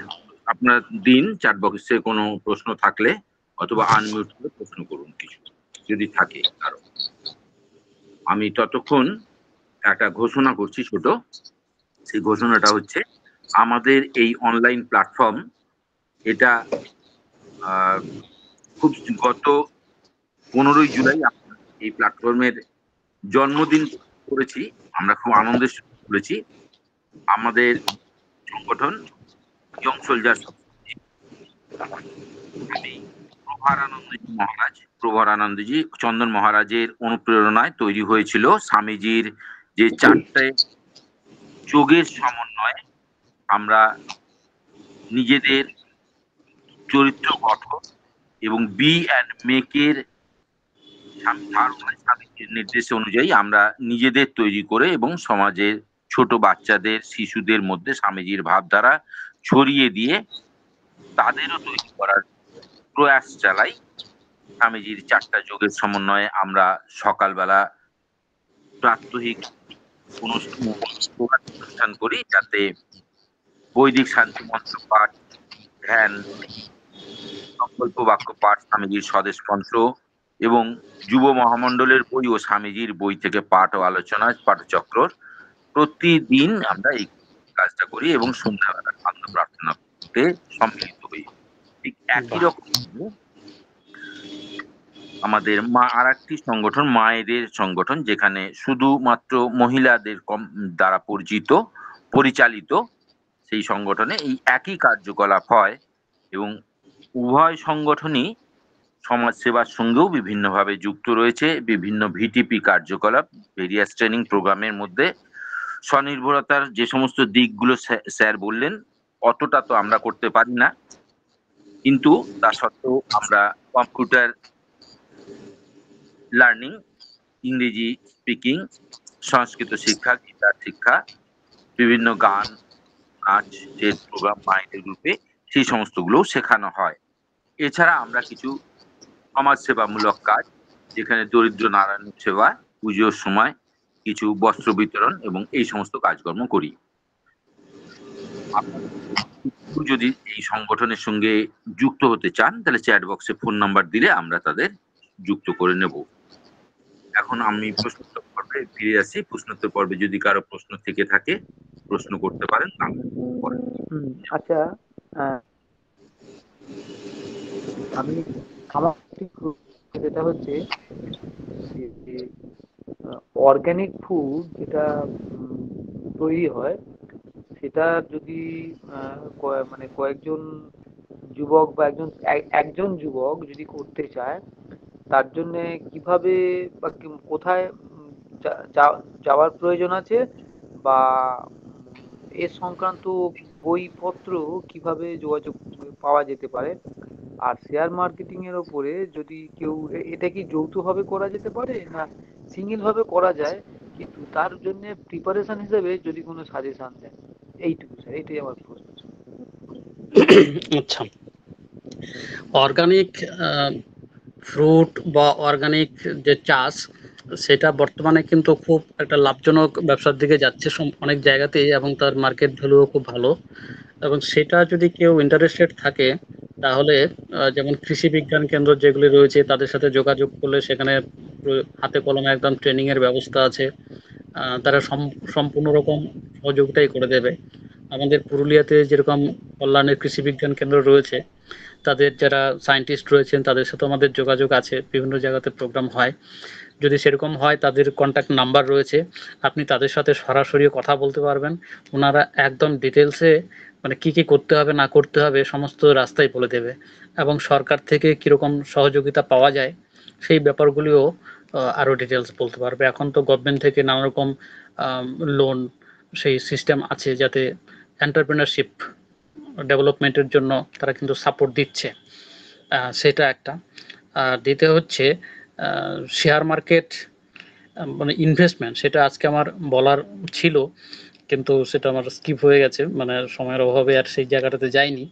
আপনার দিন চ্যাট বক্সে কোনো প্রশ্ন থাকলে, অথবা আনমিউট করে প্রশ্ন করুন কিছু যদি থাকে কারো। আমি ততক্ষণ একটা ঘোষণা করছি ছোট। সেই ঘোষণাটা হচ্ছে, আমাদের এই অনলাইন প্ল্যাটফর্ম এটা খুব গত 15ই জুলাই এই প্ল্যাটফর্মের জন্মদিন করেছি। আমরা খুব আনন্দের সাথে করেছি। আমাদের সংগঠন ইয়ং সোলজার, আমি প্রভারানন্দজি চন্দন মহারাজের অনুপ্রেরণায় তৈরি হয়েছিল স্বামীজির যে 4টে যোগের সমন্বয়ে আমরা নিজেদের চরিত্র গঠন এবং বি অ্যান্ড মেকের স্বামীজির নির্দেশ অনুযায়ী আমরা নিজেদের তৈরি করে এবং সমাজের ছোট বাচ্চাদের, শিশুদের মধ্যে স্বামীজির ভাবধারা ছড়িয়ে দিয়ে তাদেরও তৈরি করার প্রয়াস চালাই। স্বামীজির 4টা যোগের সমন্বয়ে আমরা সকালবেলা প্রাত্যহিক অনুষ্ঠান করি, যাতে বৈদিক শান্তি মন্ত্র পাঠ, ধ্যান, সংকল্প বাক্য পাঠ, স্বামীজির স্বদেশ মন্ত্র এবং যুব মহামণ্ডলের বই ও স্বামীজির বই থেকে পাঠ ও আলোচনা পাঠচক্র প্রতিদিন আমরা এই কাজটা করি এবং সন্ধ্যাবেলা সান্ধ্য প্রার্থনা করতে সম্মিলিত হই। ঠিক একই বাহ! রকম আমাদের আর একটি সংগঠন মায়েদের সংগঠন, যেখানে শুধুমাত্র মহিলাদের দ্বারা পরিচালিত সেই সংগঠনে এই একই কার্যকলাপ হয় এবং উভয় সংগঠনই সমাজ সেবার সঙ্গেও বিভিন্নভাবে যুক্ত রয়েছে। বিভিন্ন ভিটিপি কার্যকলাপ, ভেরিয়াস ট্রেনিং প্রোগ্রামের মধ্যে স্বনির্ভরতার যে সমস্ত দিকগুলো স্যার বললেন, অতটা তো আমরা করতে পারি না, কিন্তু তা সত্ত্বেও আমরা কম্পিউটার লার্নিং, ইংরেজি স্পিকিং, সংস্কৃত শিক্ষা, গীতার শিক্ষা, বিভিন্ন গান, নাচের প্রোগ্রাম মাইন্ডের গ্রুপে সেই সমস্তগুলো শেখানো হয়। এছাড়া আমরা কিছু সমাজ সেবামূলক কাজ, যেখানে দরিদ্র নারায়ণ সেবা, পুজোর সময় কিছু বস্ত্র বিতরণ এবং এই সমস্ত কাজকর্ম করি। আপনারা যদি এই সংগঠনের সঙ্গে যুক্ত হতে চান, তাহলে চ্যাট বক্সে ফোন নাম্বার দিলে আমরা তাদের যুক্ত করে নেব। এখন আমি প্রশ্নোত্তর পর্বে ফিরে আসি। প্রশ্নোত্তর পর্বে যদি কারো প্রশ্ন থেকে থাকে প্রশ্ন করতে পারেন। আচ্ছা, আমি আমার যেটা হচ্ছে অর্গানিক ফুড যেটা তৈরি হয়, সেটা যদি মানে কয়েকজন যুবক বা একজন যুবক যদি করতে চায়, তার জন্য কিভাবে বা কোথায় যাওয়ার প্রয়োজন আছে, বা এ সংক্রান্ত বইপত্র কিভাবে যোগাযোগ পাওয়া যেতে পারে? আর শেয়ার মার্কেটিং এর ওপরে যদি কেউ এটা কি যৌথভাবে করা যেতে পারে, না সিঙ্গেল ভাবে করা যায়, কিন্তু তার জন্য প্রিপারেশন হিসেবে যদি কোনো সাজেশন দেন। এইটুকু স্যার, এটাই আমার প্রশ্ন। আচ্ছা, অর্গানিক ফ্রুট বা অর্গানিক যে চাষ, সেটা বর্তমানে কিন্তু খুব একটা লাভজনক ব্যবসার দিকে যাচ্ছে অনেক জায়গাতেই, এবং তার মার্কেট ভ্যালুও খুব ভালো। এবং সেটা যদি কেউ ইন্টারেস্টেড থাকে, তাহলে যেমন কৃষি বিজ্ঞান কেন্দ্র যেগুলি রয়েছে তাদের সাথে যোগাযোগ করলে সেখানে হাতে কলমে একদম ট্রেনিং এর ব্যবস্থা আছে। তারা সম্পূর্ণ রকম সহযোগিতাই করে দেবে। আমাদের পুরুলিয়াতে যেরকম কল্যাণের কৃষি বিজ্ঞান কেন্দ্র রয়েছে, তাদের যারা সায়েন্টিস্ট রয়েছেন তাদের সাথে আমাদের যোগাযোগ আছে, বিভিন্ন জায়গাতে প্রোগ্রাম হয়। যদি সেরকম হয়, তাদের কন্ট্যাক্ট নাম্বার রয়েছে, আপনি তাদের সাথে সরাসরি কথা বলতে পারবেন। ওনারা একদম ডিটেলসে মানে কি কি করতে হবে না করতে হবে সমস্ত রাস্তাই বলে দেবে, এবং সরকার থেকে কীরকম সহযোগিতা পাওয়া যায় সেই ব্যাপারগুলিও আরও ডিটেলস বলতে পারবে। এখন তো গভর্নমেন্ট থেকে নানা রকম লোন সেই সিস্টেম আছে, যাতে এন্টারপ্রেনারশিপ ডেভেলপমেন্টের জন্য তারা কিন্তু সাপোর্ট দিচ্ছে। সেটা একটা। আর দ্বিতীয় হচ্ছে শেয়ার মার্কেট মানে ইনভেস্টমেন্ট, সেটা আজকে আমার বলার ছিল, কিন্তু সেটা আমার স্কিপ হয়ে গেছে, মানে সময়ের অভাবে আর সেই জায়গাটাতে যাইনি।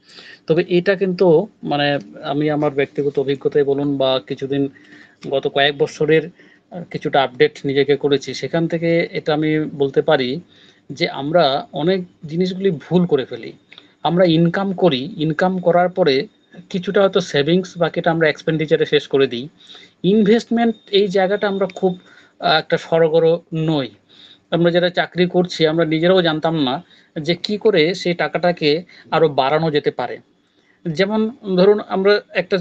তবে এটা কিন্তু মানে আমি আমার ব্যক্তিগত অভিজ্ঞতায় বলুন বা কিছুদিন গত কয়েক বছরের কিছুটা আপডেট নিজেকে করেছি, সেখান থেকে এটা আমি বলতে পারি যে আমরা অনেক জিনিসগুলি ভুল করে ফেলি। আমরা ইনকাম করি, ইনকাম করার পরে কিছুটা হয়তো সেভিংস, বাকিটা আমরা এক্সপেন্ডিচারে শেষ করে দিই। ইনভেস্টমেন্ট এই জায়গাটা আমরা খুব একটা সড়গড় নই। আমরা যারা চাকরি করছি আমরা নিজেরাও জানতাম না যে কি করে সেই টাকাটাকে আরো বাড়ানো যেতে পারে। যেমন ধরুন, আমরা একটা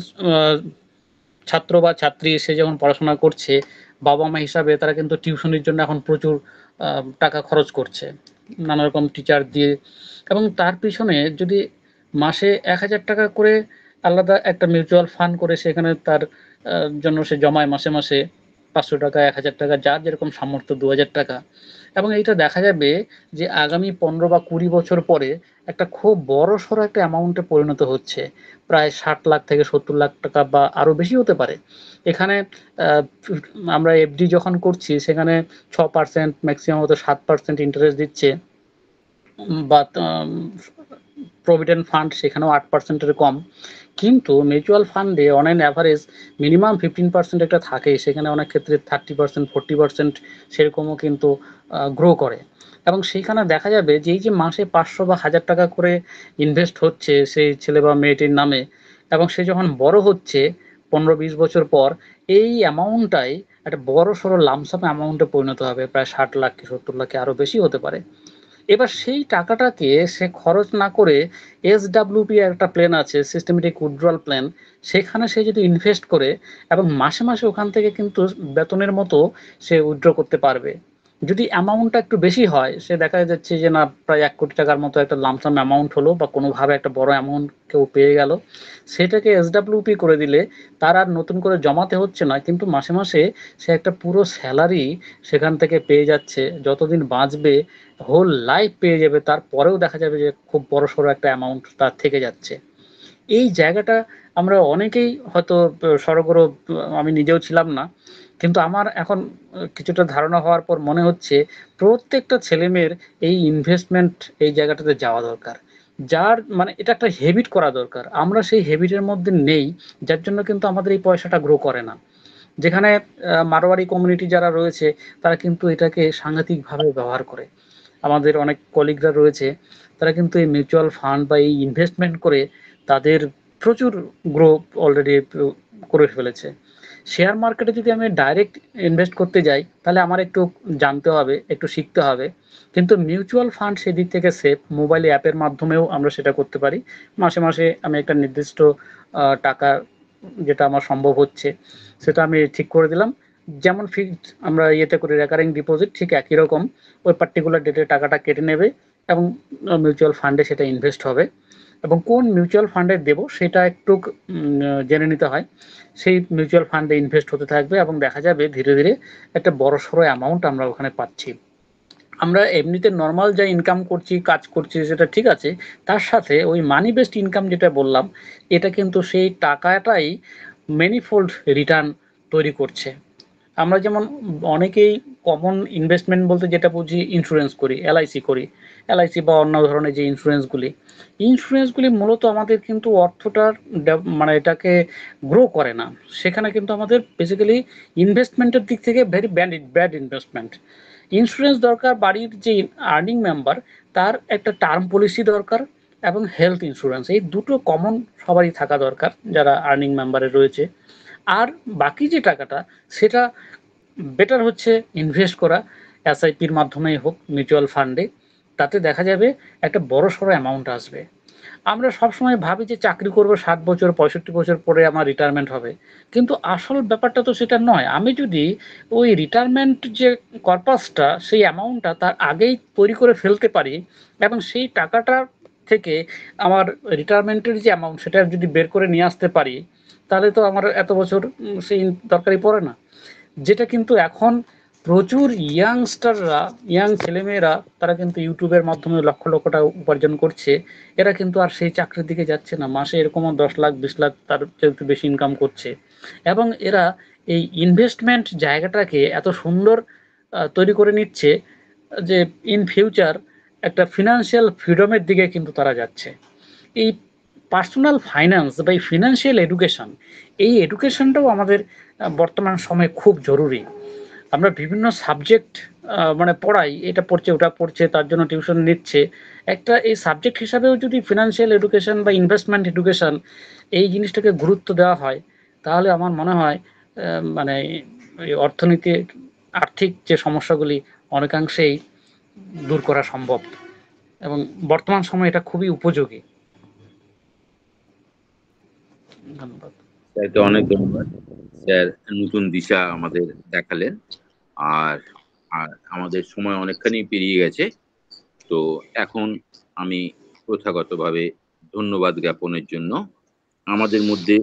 ছাত্র বা ছাত্রী, সে যখন পড়াশোনা করছে, বাবা মা হিসাবে তারা কিন্তু টিউশনির জন্য এখন প্রচুর টাকা খরচ করছে নানা রকম টিচার দিয়ে, এবং তার পিছনে যদি মাসে ১,০০০ টাকা করে আলাদা একটা মিউচুয়াল ফান্ড করে সেখানে তার জন্য সে জমায় মাসে মাসে ৫০০ টাকা, ১,০০০ টাকা, যার যেরকম সামর্থ্য ২,০০০ টাকা, এবং এইটা দেখা যাবে যে আগামী ১৫ বা ২০ বছর পরে একটা খুব বড়সড় একটা অ্যামাউন্টে পরিণত হচ্ছে। প্রায় ৬০ লাখ থেকে ৭০ লাখ টাকা বা আরও বেশি হতে পারে। এখানে আমরা এফডি যখন করছি সেখানে ৬% ম্যাক্সিমাম হয়তো ৭% ইন্টারেস্ট দিচ্ছে, বা প্রভিডেন্ট ফান্ড সেখানেও ৮% এর কম। কিন্তু মিউচুয়াল ফান্ডে অন অ্যান অ্যাভারেজ মিনিমাম 15% একটা থাকেই, সেখানে অনেক ক্ষেত্রে 30%, 40% সেরকমও কিন্তু গ্রো করে। এবং সেইখানে দেখা যাবে যে এই যে মাসে ৫০০ বা ১,০০০ টাকা করে ইনভেস্ট হচ্ছে সেই ছেলে বা মেয়েটির নামে, এবং সে যখন বড় হচ্ছে 15-20 বছর পর এই অ্যামাউন্টটাই একটা বড় সড়ো লামসাম অ্যামাউন্টে পরিণত হবে, প্রায় 60 লাখ কি 70 লাখ, আরো বেশি হতে পারে। এবার সেই টাকাটাকে সে খরচ না করে এসডব্লিউপি একটা প্ল্যান আছে, সিস্টেমেটিক উইথড্রয়াল প্ল্যান, সেখানে সে যদি ইনভেস্ট করে এবং মাসে মাসে ওখান থেকে কিন্তু বেতনের মতো সে উইথড্র করতে পারবে। যদি অ্যামাউন্টটা একটু বেশি হয়, সে দেখা যাচ্ছে যে না প্রায় 1 কোটি টাকার মতো একটা লামসাম অ্যামাউন্ট হলো বা কোনোভাবে একটা বড় অ্যামাউন্ট কেউ পেয়ে গেল, সেটাকে এসডব্লিউপি করে দিলে তার আর নতুন করে জমাতে হচ্ছে না, কিন্তু মাসে মাসে সে একটা পুরো স্যালারি সেখান থেকে পেয়ে যাচ্ছে, যতদিন বাঁচবে হোল লাইফ পেয়ে যাবে, তারপরেও দেখা যাবে যে খুব বড়সড় একটা অ্যামাউন্ট তার থেকে যাচ্ছে। এই জায়গাটা আমরা অনেকেই হয়তো সড়গড়, আমি নিজেও ছিলাম না, কিন্তু আমার এখন কিছুটা ধারণা হওয়ার পর মনে হচ্ছে প্রত্যেকটা ছেলেমেয়ের এই ইনভেস্টমেন্ট এই জায়গাটাতে যাওয়া দরকার। যার মানে এটা একটা হ্যাবিট করা দরকার। আমরা সেই হ্যাবিটের মধ্যে নেই, যার জন্য কিন্তু আমাদের এই পয়সাটা গ্রো করে না। যেখানে মারোয়ারি কমিউনিটি যারা রয়েছে তারা কিন্তু এটাকে সাংঘাতিকভাবে ব্যবহার করে। আমাদের অনেক কলিগরা রয়েছে, তারা কিন্তু এই মিউচুয়াল ফান্ড বা এই ইনভেস্টমেন্ট করে তাদের প্রচুর গ্রো অলরেডি করে ফেলেছে। শেয়ার মার্কেটে যদি আমি ডাইরেক্ট ইনভেস্ট করতে যাই তাহলে আমার একটু জানতে হবে, একটু শিখতে হবে, কিন্তু মিউচুয়াল ফান্ড সেদিক থেকে সেফ। মোবাইল অ্যাপের মাধ্যমেও আমরা সেটা করতে পারি। মাসে মাসে আমি একটা নির্দিষ্ট টাকা যেটা আমার সম্ভব হচ্ছে সেটা আমি ঠিক করে দিলাম। যেমন ফিক্সড আমরা ইয়েতে করি রেকারিং ডিপোজিট, ঠিক একই রকম ওই পার্টিকুলার ডেটে টাকাটা কেটে নেবে এবং মিউচুয়াল ফান্ডে সেটা ইনভেস্ট হবে। এবং কোন মিউচুয়াল ফান্ডে দেব সেটা একটু জেনে নিতে হয়। সেই মিউচুয়াল ফান্ডে ইনভেস্ট হতে থাকবে এবং দেখা যাবে ধীরে ধীরে একটা বড়সড় অ্যামাউন্ট আমরা ওখানে পাচ্ছি। আমরা এমনিতে নর্মাল যা ইনকাম করছি, কাজ করছি, সেটা ঠিক আছে। তার সাথে ওই মানি বেসড ইনকাম যেটা বললাম, এটা কিন্তু সেই টাকাটাই ম্যানিফোল্ড রিটার্ন তৈরি করছে। আমরা যেমন অনেকেই কমন ইনভেস্টমেন্ট বলতে যেটা বুঝি, ইন্স্যুরেন্স করি, এলআইসি করি, এলআইসি বা অন্য ধরনের যে ইন্স্যুরেন্সগুলি মূলত আমাদের কিন্তু অর্থটার মানে এটাকে গ্রো করে না। সেখানে কিন্তু আমাদের বেসিক্যালি ইনভেস্টমেন্টের দিক থেকে ভেরি ব্যাড ইনভেস্টমেন্ট। ইন্স্যুরেন্স দরকার বাড়ির যে আর্নিং মেম্বার, তার একটা টার্ম পলিসি দরকার এবং হেলথ ইন্স্যুরেন্স, এই দুটো কমন সবারই থাকা দরকার যারা আর্নিং মেম্বারে রয়েছে। আর বাকি যে টাকাটা সেটা বেটার হচ্ছে ইনভেস্ট করা, এসআইপির মাধ্যমেই হোক, মিউচুয়াল ফান্ডে। তাতে দেখা যাবে একটা বড়সড় অ্যামাউন্ট আসবে। আমরা সবসময় ভাবি যে চাকরি করব 60 বছর 65 বছর পরে আমার রিটায়ারমেন্ট হবে, কিন্তু আসল ব্যাপারটা তো সেটা নয়। আমি যদি ওই রিটায়ারমেন্ট যে কর্পাসটা, সেই অ্যামাউন্টটা তার আগেই তৈরি করে ফেলতে পারি এবং সেই টাকাটা থেকে আমার রিটায়ারমেন্টের যে অ্যামাউন্ট সেটা যদি বের করে নিয়ে আসতে পারি, তাহলে তো আমার এত বছর সেই দরকারই পড়ে না। যেটা কিন্তু এখন প্রচুর ইয়াংস্টাররা, ইয়াং ছেলেমেয়েরা, তারা কিন্তু ইউটিউবের মাধ্যমে লক্ষ লক্ষ টাকা উপার্জন করছে। এরা কিন্তু আর সেই চাকরির দিকে যাচ্ছে না, মাসে এরকমও 10 লাখ 20 লাখ তার চেয়ে বেশি ইনকাম করছে। এবং এরা এই ইনভেস্টমেন্ট জায়গাটাকে এত সুন্দর তৈরি করে নিচ্ছে যে ইন ফিউচার একটা ফিনান্সিয়াল ফ্রিডমের দিকে কিন্তু তারা যাচ্ছে। এই পার্সোনাল ফাইন্যান্স বা এই ফিনান্সিয়াল এডুকেশন, এই এডুকেশনটাও আমাদের বর্তমান সময়ে খুব জরুরি। আমরা বিভিন্ন সাবজেক্ট মানে পড়াই, এটা পড়ছে ওটা পড়ছে, তার জন্য টিউশন নিচ্ছে। একটা এই সাবজেক্ট হিসাবেও যদি ফিনান্সিয়াল এডুকেশন বা ইনভেস্টমেন্ট এডুকেশন এই জিনিসটাকে গুরুত্ব দেওয়া হয়, তাহলে আমার মনে হয় মানে এই অর্থনীতির আর্থিক যে সমস্যাগুলি অনেকাংশেই দূর করা সম্ভব এবং বর্তমান সময়ে এটা খুবই উপযোগী। ধন্যবাদ। স্যারকে অনেক ধন্যবাদ। স্যার নতুন দিশা আমাদের দেখালেন। আর আর আমাদের সময় অনেকখানি পেরিয়ে গেছে, তো এখন আমি প্রথাগতভাবে ধন্যবাদ জ্ঞাপনের জন্য আমাদের মধ্যে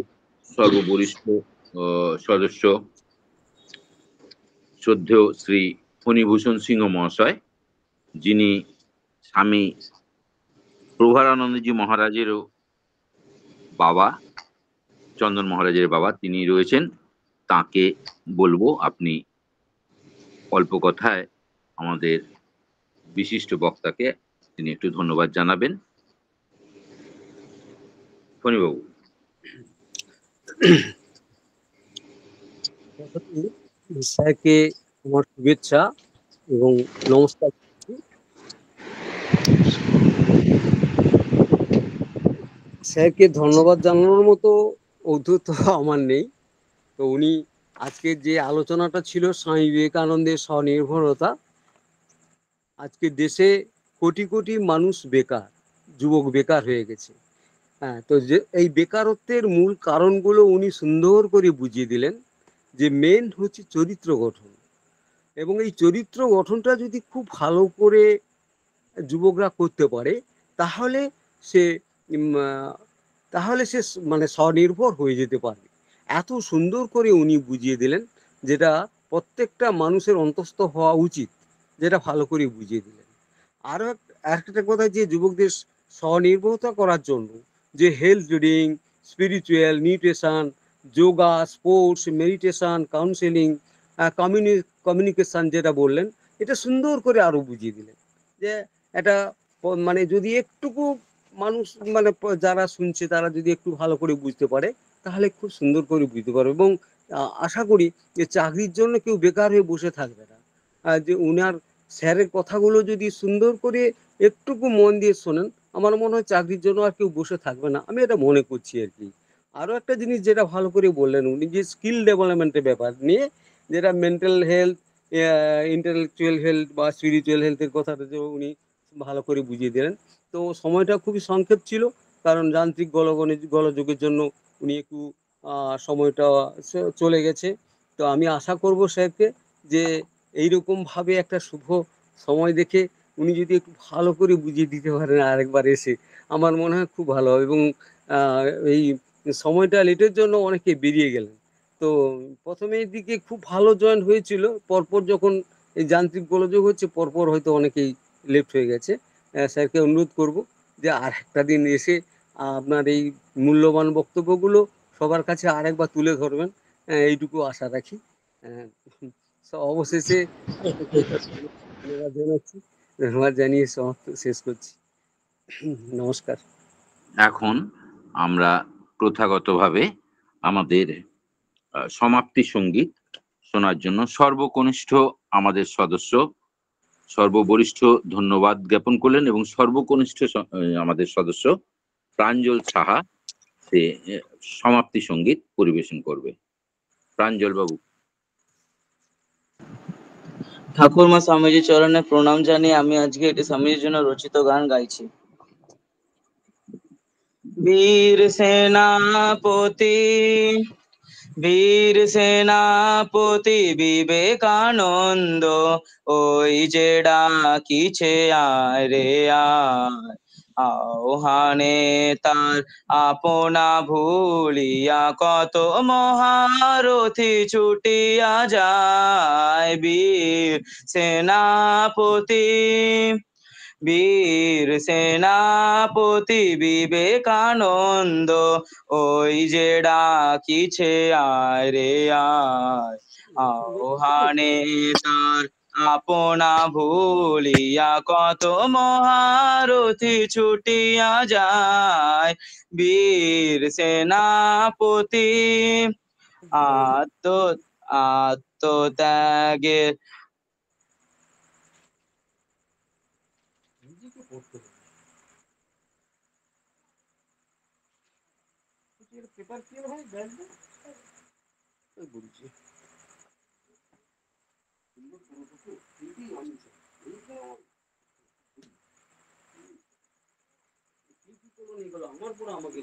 সর্ববরিষ্ঠ সদস্য শ্রদ্ধেয় শ্রী ফণীভূষণ সিংহ মহাশয়, যিনি স্বামী প্রভারানন্দজি মহারাজেরও বাবা, চন্দন মহারাজের বাবা, তিনি রয়েছেন। তাকে বলবো আপনি অল্প কথায় আমাদের বিশিষ্ট বক্তাকে তিনি একটু ধন্যবাদ জানাবেন। ফণীবাবু। স্যারকে আমার শুভেচ্ছা এবং নমস্কার। স্যারকে ধন্যবাদ জানানোর মতো ঔদ্ধত্য আমার নেই, তো উনি আজকের যে আলোচনাটা ছিল স্বামী বিবেকানন্দের স্বনির্ভরতা, আজকে দেশে কোটি কোটি মানুষ বেকার, যুবক বেকার হয়ে গেছে। হ্যাঁ, তো যে এই বেকারত্বের মূল কারণগুলো উনি সুন্দর করে বুঝিয়ে দিলেন, যে মেন হচ্ছে চরিত্র গঠন। এবং এই চরিত্র গঠনটা যদি খুব ভালো করে যুবকরা করতে পারে, তাহলে সে উম, আহ, তাহলে সে মানে স্বনির্ভর হয়ে যেতে পারবে। এত সুন্দর করে উনি বুঝিয়ে দিলেন, যেটা প্রত্যেকটা মানুষের অন্তঃস্থ হওয়া উচিত, যেটা ভালো করে বুঝিয়ে দিলেন। আরও একটা কথা, যে যুবকদের স্বনির্ভরতা করার জন্য যে health reading, spiritual, nutrition, yoga, sports, meditation, counselling, communication যেটা বললেন, এটা সুন্দর করে আরো বুঝিয়ে দিলেন। যে এটা মানে যদি একটুকু মানুষ মানে যারা শুনছে তারা যদি একটু ভালো করে বুঝতে পারে, তাহলে খুব সুন্দর করে বুঝতে পারবে। এবং আশা করি যে চাকরির জন্য কেউ বেকার হয়ে বসে থাকবে না। যে উনার স্যারের কথাগুলো যদি সুন্দর করে একটুকু মন দিয়ে শোনেন, আমার মনে হয় চাকরির জন্য আর কেউ বসে থাকবে না, আমি এটা মনে করছি আর কি। আরও একটা জিনিস যেটা ভালো করে বললেন উনি, যে স্কিল ডেভেলপমেন্টের ব্যাপার নিয়ে, যেটা মেন্টাল হেলথ, ইন্টেলেকচুয়াল হেলথ বা স্পিরিচুয়াল হেলথের কথাটা যে উনি ভালো করে বুঝিয়ে দিলেন। তো সময়টা খুবই সংক্ষেপ ছিল, কারণ যান্ত্রিক গোলযোগের জন্য উনি একটু সময়টা চলে গেছে। তো আমি আশা করব স্যারকে, যে এইরকমভাবে একটা শুভ সময় দেখে উনি যদি একটু ভালো করে বুঝিয়ে দিতে পারেন আরেকবার এসে, আমার মনে হয় খুব ভালো হবে। এবং আহ, এই সময়টা লেটের জন্য অনেকে বেরিয়ে গেলেন। তো প্রথমের দিকে খুব ভালো জয়েন হয়েছিল, পরপর যখন এই যান্ত্রিক গোলযোগ হচ্ছে, পরপর হয়তো অনেকেই লেফট হয়ে গেছে। স্যারকে অনুরোধ করব যে আর একটা দিন এসে আপনার এই মূল্যবান বক্তব্যগুলো সবার কাছে আরেকবার তুলে ধরবেন, এইটুকু আশা রাখি। আহ, অবশেষে ধন্যবাদ জানাচ্ছি, ধন্যবাদ জানিয়ে সমাপ্ত শেষ করছি। নমস্কার। এখন আমরা প্রথাগতভাবে আমাদের সমাপ্তি সঙ্গীত শোনার জন্য সর্বকনিষ্ঠ আমাদের সদস্য সর্ববরিষ্ঠ ধন্যবাদ জ্ঞাপন করলেন, এবং সর্বকনিষ্ঠ আমাদের সদস্য প্রাঞ্জল সাহা সে সমাপ্তি সঙ্গীত পরিবেশন করবে। প্রাঞ্জল বাবু। ঠাকুরমা স্বামীজির চরণে প্রণাম জানিয়ে আমি আজকে এটি স্বামীজির জন্য রচিত গান গাইছি। বীর সেনাপতি, বীর সেনাপতি বিবেকানন্দ, ওই যে ডাকিছে আয় রে আয়, আহ্বানে তার আপনা ভুলিয়া কত মহারথী ছুটিয়া যায়। বীর সেনাপতি, বীর সেনাপতি বিবেকানন্দ, ওই যে ডাকিছে আয় রে আয়, আহ্বানে তার আপনা ভুলিয়া কত মহারথী ছুটিয়া যায়। বীর সেনাপতি আত্মত্যাগের পেপার কি হয় দেখবে বলছি। আমার পুরো আমাকে